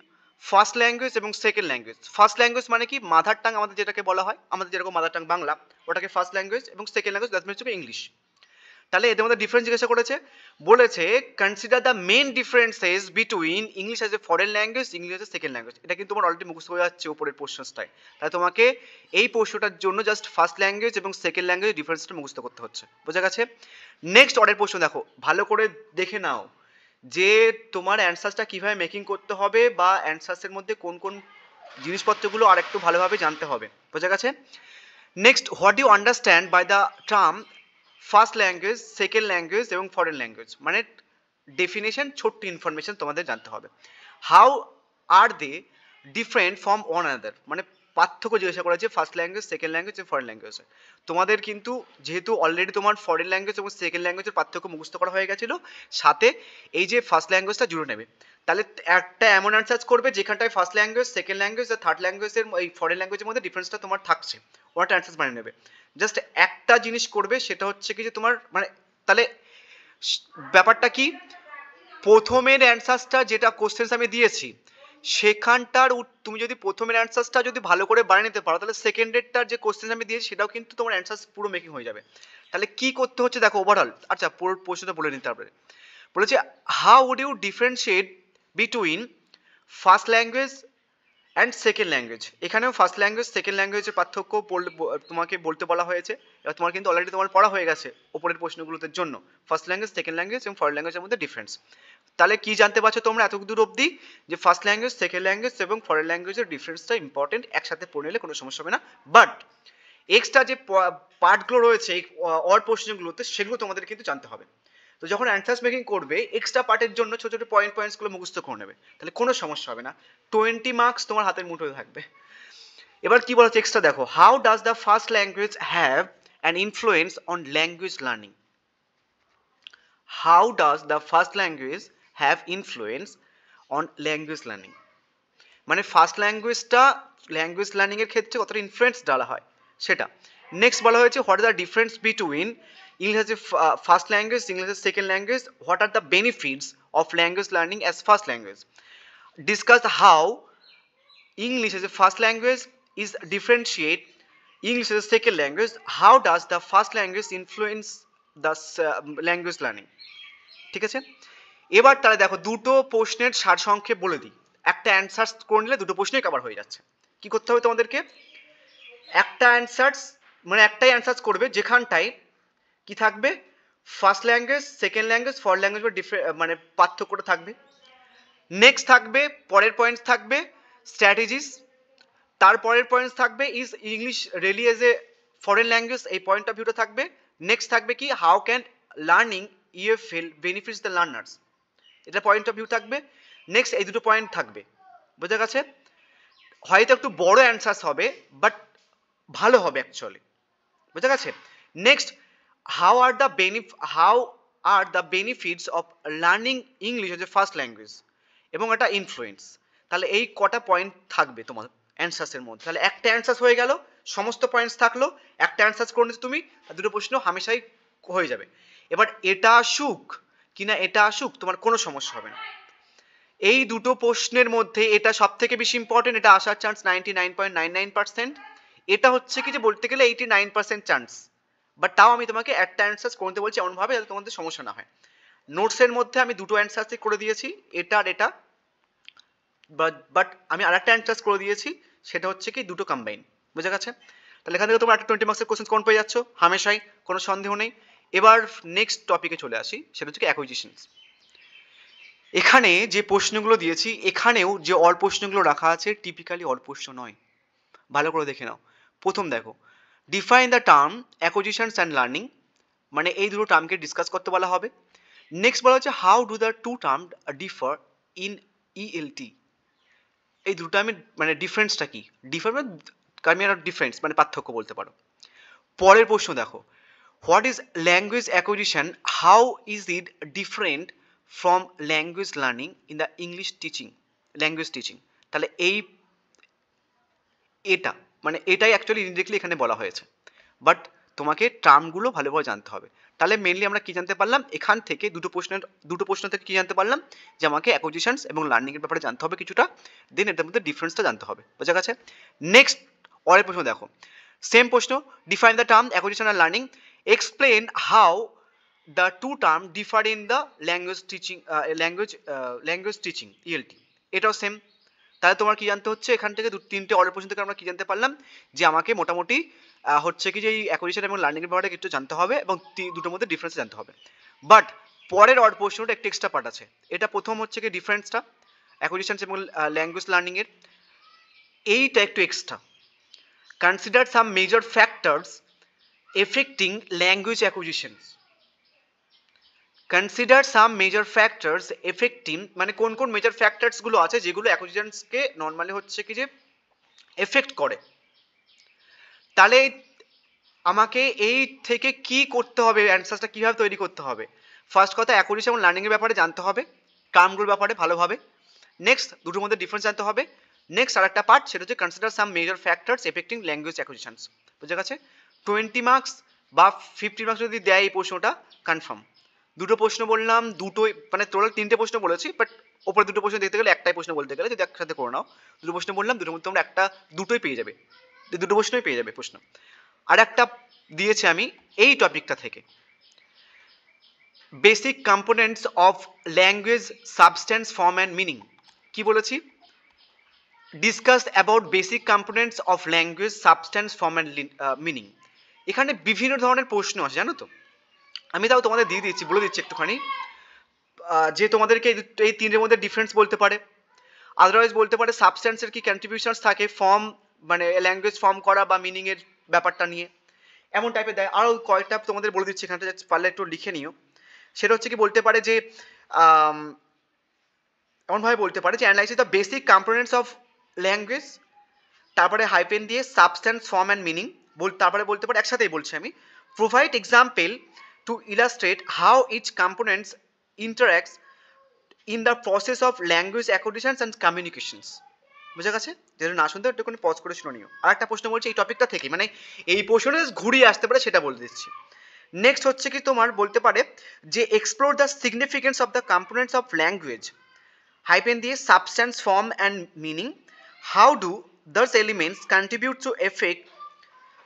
first language এবং সেকেন্ড ল্যাঙ্গুয়েজ? ফার্স্ট ল্যাঙ্গুয়েজ মানে কি, মাদার টাং আমাদের যেটাকে বলা হয়, আমাদের যেরকম মাদার টাং বাংলা, ওটাকে ফার্স্ট ল্যাঙ্গুয়েজ, এবং second language that means English. তাহলে এদের মধ্যে ডিফারেন্স জিজ্ঞাসা করেছে, বলেছে consider the main differences between English as a foreign language, English as a second language. এটা কিন্তু তোমার অলরেডি মুখস্থ হয়ে যাচ্ছে উপরের পোর্শনসটায়। তাই তোমাকে এই পোর্শনটার জন্য জাস্ট ফার্স্ট ল্যাঙ্গুয়েজ এবং সেকেন্ড ল্যাঙ্গুয়েজ ডিফারেন্সটা মুখস্থ করতে হচ্ছে। বোঝা গেছে? নেক্সট অর্ডার প্রশ্ন দেখো, ভালো করে দেখে নাও যে তোমার অ্যান্সারটা কীভাবে মেকিং করতে হবে, বা অ্যান্সার্সের মধ্যে কোন কোন জিনিসপত্রগুলো আর একটু ভালোভাবে জানতে হবে। বোঝা গেছে? Next, what you understand by the term first language, second language এবং ফরেন ল্যাঙ্গুয়েজ? মানে ডেফিনেশন, ছোট্ট ইনফরমেশন তোমাদের জানতে হবে। How are they different from one another? মানে পার্থক্য জিজ্ঞাসা করা হয়েছে ফার্স্ট ল্যাঙ্গুয়েজ, সেকেন্ড ল্যাঙ্গুয়েজ এবং ফরেন ল্যাঙ্গুয়েজে। তোমাদের কিন্তু যেহেতু অলরেডি তোমার ফরেন ল্যাঙ্গুয়েজ এবং সেকেন্ড ল্যাঙ্গুয়েজের পার্থক্য মুখস্থ করা হয়ে গেছিলো, সাথে এই যে ফার্স্ট ল্যাঙ্গুয়েজটা জুড়ে নেবে। তাহলে একটা এমন অ্যান্সার করবে যেখানটায় ফার্স্ট ল্যাঙ্গুয়েজ, সেকেন্ড ল্যাঙ্গুয়েজ আর থার্ড ল্যাঙ্গুয়েজের এই ফরেন ল্যাঙ্গুয়েজের মধ্যে ডিফারেন্সটা তোমার থাকছে, ওটা অ্যান্সার বানিয়ে নেবে। জাস্ট একটা জিনিস করবে, সেটা হচ্ছে কি যে তোমার মানে, তাহলে ব্যাপারটা কি, প্রথমের অ্যান্সারটা যেটা কোশ্চেন্স আমি দিয়েছি সেখানটার তুমি যদি প্রথমের অ্যান্সারটা যদি ভালো করে বানিয়ে নিতে পারো, তাহলে সেকেন্ডেরটার যে কোশ্চেন আমি দিয়েছি সেটাও কিন্তু তোমার অ্যান্সার পুরো মেকিং হয়ে যাবে। তাহলে কি করতে হচ্ছে দেখো ওভারঅল। আচ্ছা পুরো প্রশ্নটা বলে নিতে হবে। বলেছে how would you differentiate between first language and second language? এখানেও ফার্স্ট ল্যাঙ্গুয়েজ, সেকেন্ড ল্যাঙ্গুয়েজের পার্থক্য তোমাকে বলতে বলা হয়েছে। এবার তোমার কিন্তু অলরেডি তোমার পড়া হয়ে গেছে ওপরের প্রশ্নগুলোতে জন্য, ফার্স্ট ল্যাঙ্গুয়েজ, সেকেন্ড ল্যাঙ্গুয়েজ এবং ফরেন ল্যাঙ্গুয়েজের মধ্যে ডিফারেন্স। তাহলে কি জানতে পারছো তোমরা এত দূর অবধি, যে ফার্স্ট ল্যাঙ্গুয়েজ, সেকেন্ড ল্যাঙ্গুয়েজ এবং ফরেন ল্যাঙ্গুয়েজের ডিফারেন্সটা ইম্পর্টেন্ট, একসাথে পড়ে নিলে কোনো সমস্যা হবে না। বাট এক্সট্রা যে পার্টগুলো রয়েছে এই অর প্রশ্নগুলোতে, সেগুলো তোমাদের কিন্তু জানতে হবে। তো যখন অ্যান্সার্স মেকিং করবে এক্সট্রা পার্টের জন্য ছোট ছোট পয়েন্টসগুলো মুখস্থ করে নেবে, তাহলে কোনো সমস্যা হবে না। 20 মার্কস তোমার হাতের মুঠোয় থাকবে। এবার কি বলা হচ্ছে এক্সট্রা দেখো, how does the first language have an influence on language learning? How does the first language have influence on language learning, মানে ফার্স্ট ল্যাঙ্গুয়েজ লার্নিং এর ক্ষেত্রে কতটা ইনফ্লুয়েন্স ডালা হয় সেটা। নেক্সট বলা হয়েছে what are the difference between English as a first language, English as second language, what are the benefits of language learning as first language, discuss how English as a first language is differentiate English as a second language. How does the first language influence the language learning? ঠিক আছে, এবার তাহলে দেখো দুটো প্রশ্নের সারসংক্ষেপ বলে দিই, একটা অ্যান্সার করে নিলে দুটো প্রশ্নই কভার হয়ে যাচ্ছে। কি করতে হবে তোমাদেরকে, একটা অ্যান্সার্স মানে একটাই অ্যান্সার্স করবে যেখানটায় কি থাকবে, first language, second language, foreign language মানে পার্থক্যটা থাকবে। নেক্সট থাকবে পরের পয়েন্টস থাকবে স্ট্র্যাটেজিস, তারপরের পয়েন্টস থাকবে is English really as a foreign language, এই পয়েন্ট অফ ভিউটা থাকবে। নেক্সট থাকবে কি how can learning EFL benefits the learners, এটা পয়েন্ট অফ ভিউ থাকবে। নেক্সট এই দুটো পয়েন্ট থাকবে, বোঝা গেছে? হয়তো একটু বড় অ্যান্সার্স হবে বাট ভালো হবে অ্যাকচুয়ালি, বোঝা গেছে? Next how are the benefits of learning English as a first language, এবং একটা ইনফ্লুয়েন্স। তাহলে এই কটা পয়েন্ট থাকবে তোমার অ্যান্সার্সের মধ্যে, তাহলে একটা অ্যান্সার্স হয়ে গেল, সমস্ত পয়েন্টস থাকলো, একটা অ্যান্সার্স করে নিচ্ছি তুমি, দুটো প্রশ্ন হামেশাই হয়ে যাবে। এবার এটা আসুক কিনা এটা আসুক তোমার কোনো সমস্যা হবে না। এই দুটো প্রশ্নের মধ্যে এটা সব থেকে বেশি ইম্পর্টেন্ট, এটা আসার চান্স 99.99%, এটা হচ্ছে কি যে বলতে গেলে 89% চান্স, বাট তাও আমি তোমাকে একটা অ্যান্সার্স করতে বলছি এমনভাবে যাতে তোমাদের সমস্যা না হয়। নোটসের মধ্যে আমি দুটো অ্যান্সার্সই করে দিয়েছি, এটা আর এটা, বাট আমি আরেকটা অ্যান্সার্স করে দিয়েছি, সেটা হচ্ছে কি দুটো কম্বাইন, বুঝা গেছে? তাহলে এখান থেকে তোমরা একটা 20 মার্কসের কোশ্চেন কোন পেয়ে যাচ্ছ হামেশাই, কোনো সন্দেহ নেই। এবার নেক্সট টপিকে চলে আসি, সেটা হচ্ছে কি অ্যাকুইজিশনস। এখানে যে প্রশ্নগুলো দিয়েছি এখানেও যে অল প্রশ্নগুলো রাখা আছে টিপিক্যালি অল প্রশ্ন নয়, ভালো করে দেখে নাও। প্রথম দেখো, define the term acquisitions and learning, মানে এই দুটো টার্মকে ডিসকাস করতে বলা হবে। নেক্সট বলা হচ্ছে how do the two term differ in ELT, এই দুটো আমি মানে ডিফারেন্সটা কি, ডিফারেন্স মানে পার্থক্য বলতে পারো। পরের প্রশ্ন দেখো, what is language acquisition, how is it different from language learning in the English teaching, language teaching. তাহলে এটা মানে এটাই অ্যাকচুয়ালি ইনডিরেক্টলি এখানে বলা হয়েছে, বাট তোমাকে টার্মগুলো ভালোভাবে জানতে হবে। তাহলে মেনলি আমরা কি জানতে পারলাম এখান থেকে, দুটো প্রশ্ন থেকে কি জানতে পারলাম, যে আমাকে অ্যাকুইজিশনস এবং লার্নিংয়ের ব্যাপারে জানতে হবে কিছুটা, দেন এটার মধ্যে ডিফারেন্সটা জানতে হবে, বোঝা গেছে? নেক্সট পরের প্রশ্ন দেখো, সেম প্রশ্ন, ডিফাইন দ্য টার্ম অ্যাকুইজিশন আর learning, explain how the two term differ in the language teaching ELT, এটাও সেম। তাহলে তোমার কি জানতে হচ্ছে এখান থেকে তিনটে অর্ডার প্রশ্ন থেকে আমরা কি জানতে পারলাম, যে আমাকে মোটামুটি হচ্ছে কি যে এই অ্যাকুইজিশন এবং লার্নিংয়ের ব্যাপারে কিছু জানতে হবে এবং দুটোর মধ্যে ডিফারেন্স জানতে হবে। বাট পরের অর্ডার প্রশ্নটা একটু এক্সট্রা পার্ট আছে, এটা প্রথম হচ্ছে কি ডিফারেন্সটা অ্যাকুইজিশন এবং ল্যাঙ্গুয়েজ লার্নিংয়ের, এইটা একটু extra. Consider some major factors affecting language acquisitions, consider some major factors affecting, মানে কোন কোন মেজর ফ্যাক্টরসগুলো আছে যেগুলো অ্যাকুইজিশনসকে নর্মালি হচ্ছে কি যে এফেক্ট করে। তাহলে আমাকে এই থেকে কি করতে হবে, অ্যান্সারটা কীভাবে তৈরি করতে হবে, ফার্স্ট কথা অ্যাকুইজিশন এবং লার্নিংয়ের ব্যাপারে জানতে হবে, টার্মগুলোর ব্যাপারে ভালোভাবে। নেক্সট দুটোর মধ্যে ডিফারেন্স জানতে হবে। নেক্সট আর একটা পার্ট, সেটা হচ্ছে consider some major factors affecting language অ্যাকুইজিশনস, বুঝে গেছে? 20 মার্কস বা 50 মার্কস যদি দেয় এই প্রশ্নটা কনফার্ম। দুটো প্রশ্ন বললাম, দুটোই মানে টোটাল তিনটে প্রশ্ন বলেছি, বাট ওপরে দুটো প্রশ্ন দেখতে গেলে একটাই প্রশ্ন বলতে গেলে যদি একসাথে করে নাও, দুটো প্রশ্ন বললাম, দুটোর মধ্যে তোমরা দুটোই পেয়ে যাবে, দুটো প্রশ্নই পেয়ে যাবে প্রশ্ন। আর একটা দিয়েছি আমি এই টপিকটা থেকে, basic components of language substance form and meaning. কি বলেছি, discuss about basic components of language substance form and meaning. এখানে বিভিন্ন ধরনের প্রশ্ন আছে জানো তো, আমি তাও তোমাদের দিয়ে দিচ্ছি, বলে দিচ্ছি একটুখানি, যে তোমাদেরকে এই তিনটের মধ্যে ডিফারেন্স বলতে পারে, আদারওয়াইজ বলতে পারে সাবস্টেন্সের কি কন্ট্রিবিউশনস থাকে ফর্ম মানে ল্যাঙ্গুয়েজ ফর্ম করা বা মিনিংয়ের ব্যাপারটা নিয়ে, এমন টাইপের দেয়। আরও কয়েকটা তোমাদের বলে দিচ্ছি এখানটা, পারলে একটু লিখে নিও। সেটা হচ্ছে কি বলতে পারে যে এমনভাবে বলতে পারে যে analysis the basic components of language, তারপরে হাইপেন দিয়ে সাবস্টেন্স ফর্ম অ্যান্ড মিনিং, তারপরে বলতে পারে, একসাথেই বলছি আমি, provide example to illustrate how each components interacts in the process of language acquisitions and communications. বুঝে গেছে? যেটা না শুনতে একটুখানি পজ করে শুনে নিও। আর একটা প্রশ্ন বলছি এই টপিকটা থেকে, মানে এই প্রশ্নটা ঘুরিয়ে আসতে পারে সেটা বলে দিচ্ছি। নেক্সট হচ্ছে কি তোমার বলতে পারে যে explore the significance of the components of language, hyphen দিয়ে substance, form and meaning, how do those elements contribute to effect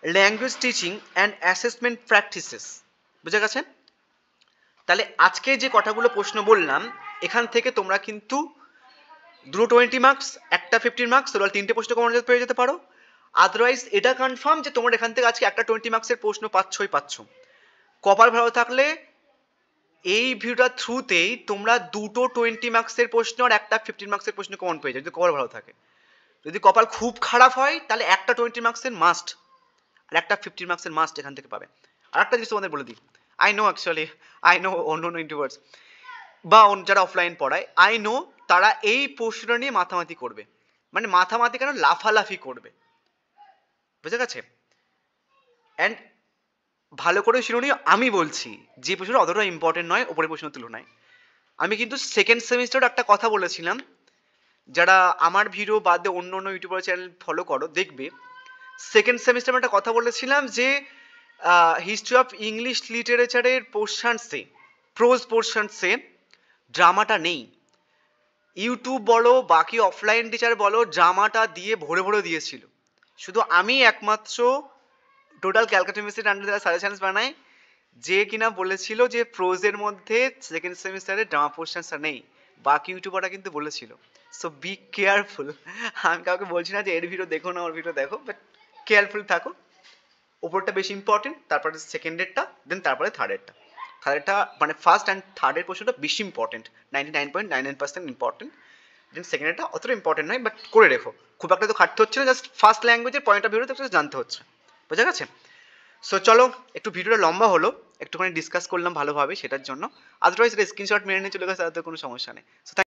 language teaching and assessment practices. বুঝে গেছে? তাহলে আজকে যে কথাগুলো প্রশ্ন বললাম এখান থেকে তোমরা কিন্তু দুটো 20 মার্কস, একটা 15 মার্কস, তোমরা 3টে প্রশ্ন কমন পেয়ে যেতে পারো। আদারওয়াইজ এটা কনফার্ম যে তোমরা এখান থেকে আজকে একটা 20 মার্কসের প্রশ্ন পাচ্ছই পাচ্ছ। কপাল ভালো থাকলে এই ভিডিওটার থ্রুতেই তোমরা দুটো 20 মার্কসের প্রশ্ন আর একটা 15 মার্কসের প্রশ্ন কমন পেয়ে যাবে যদি কপাল ভালো থাকে। যদি কপাল খুব খারাপ হয় তাহলে একটা 20 মার্কসের মাস্ট আর একটা 15 মার্কসের মাস্ট এখান থেকে পাবে। আর একটা জিনিস তোমাদের বলে দিই, আই নো অন্য ইউটিউবার্স বা যারা অফলাইন পড়ায়, আই নো তারা এই প্রশ্নটা নিয়ে মাথামাতি করবে, মানে মাথামাতি কেন, লাফালাফি করবে। বুঝে গেছে? অ্যান্ড ভালো করে শুনে নিও, আমি বলছি যে প্রশ্নটা অতটা ইম্পর্টেন্ট নয় ওপরের প্রশ্নের তুলনায়। আমি কিন্তু সেকেন্ড সেমিস্টার একটা কথা বলেছিলাম, যারা আমার ভিডিও বাদ দিয়ে অন্য ইউটিউবার চ্যানেল ফলো করো দেখবে, সেকেন্ড সেমিস্টারে একটা কথা বলেছিলাম যে হিস্ট্রি অফ ইংলিশ লিটারেচারের পোর্শনসে, প্রোজ পোর্শনসে ড্রামাটা নেই। ইউটিউব বলো বাকি অফলাইন টিচার বলো ড্রামাটা দিয়ে ভরে ভরে দিয়েছিল। শুধু আমি একমাত্র টোটাল ক্যালকাটা ইউনিভার্সিটির আন্ডারে যারা সাজেশনস বানায় যে কিনা বলেছিল যে প্রোজের মধ্যে সেকেন্ড সেমিস্টারে ড্রামা পোর্শনসটা নেই। বাকি ইউটিউবাররা কিন্তু বলেছিল। So be careful. আমি কাউকে বলছি না যে এর ভিডিও দেখো না ওর ভিডিও দেখো, বাট কেয়ারফুল থাকো। ওপরটা বেশি ইম্পর্টেন্ট, তারপরে সেকেন্ডেরটা, দেন তারপরে থার্ডেরটা। থার্ডেরটা মানে ফার্স্ট অ্যান্ড থার্ডের প্রশ্নটা বেশি ইম্পর্টেন্ট, 99.99% ইম্পর্টেন্ট। দেন সেকেন্ডেরটা অতটা ইম্পর্টেন্ট নয়, বাট করে রেখো। খুব একটা তো খাটতে হচ্ছে না, জাস্ট ফার্স্ট ল্যাঙ্গুয়েজের পয়েন্ট অফ ভিউতে জানতে হচ্ছে। বোঝা গেছে? সো চলো, একটু ভিডিওটা লম্বা হলো, একটুখানি ডিসকাস করলাম ভালোভাবে সেটার জন্য। আদারওয়াইজ স্ক্রিনশট মেরে নিয়ে চলে গেছে, তাতে কোনো সমস্যা নেই। সো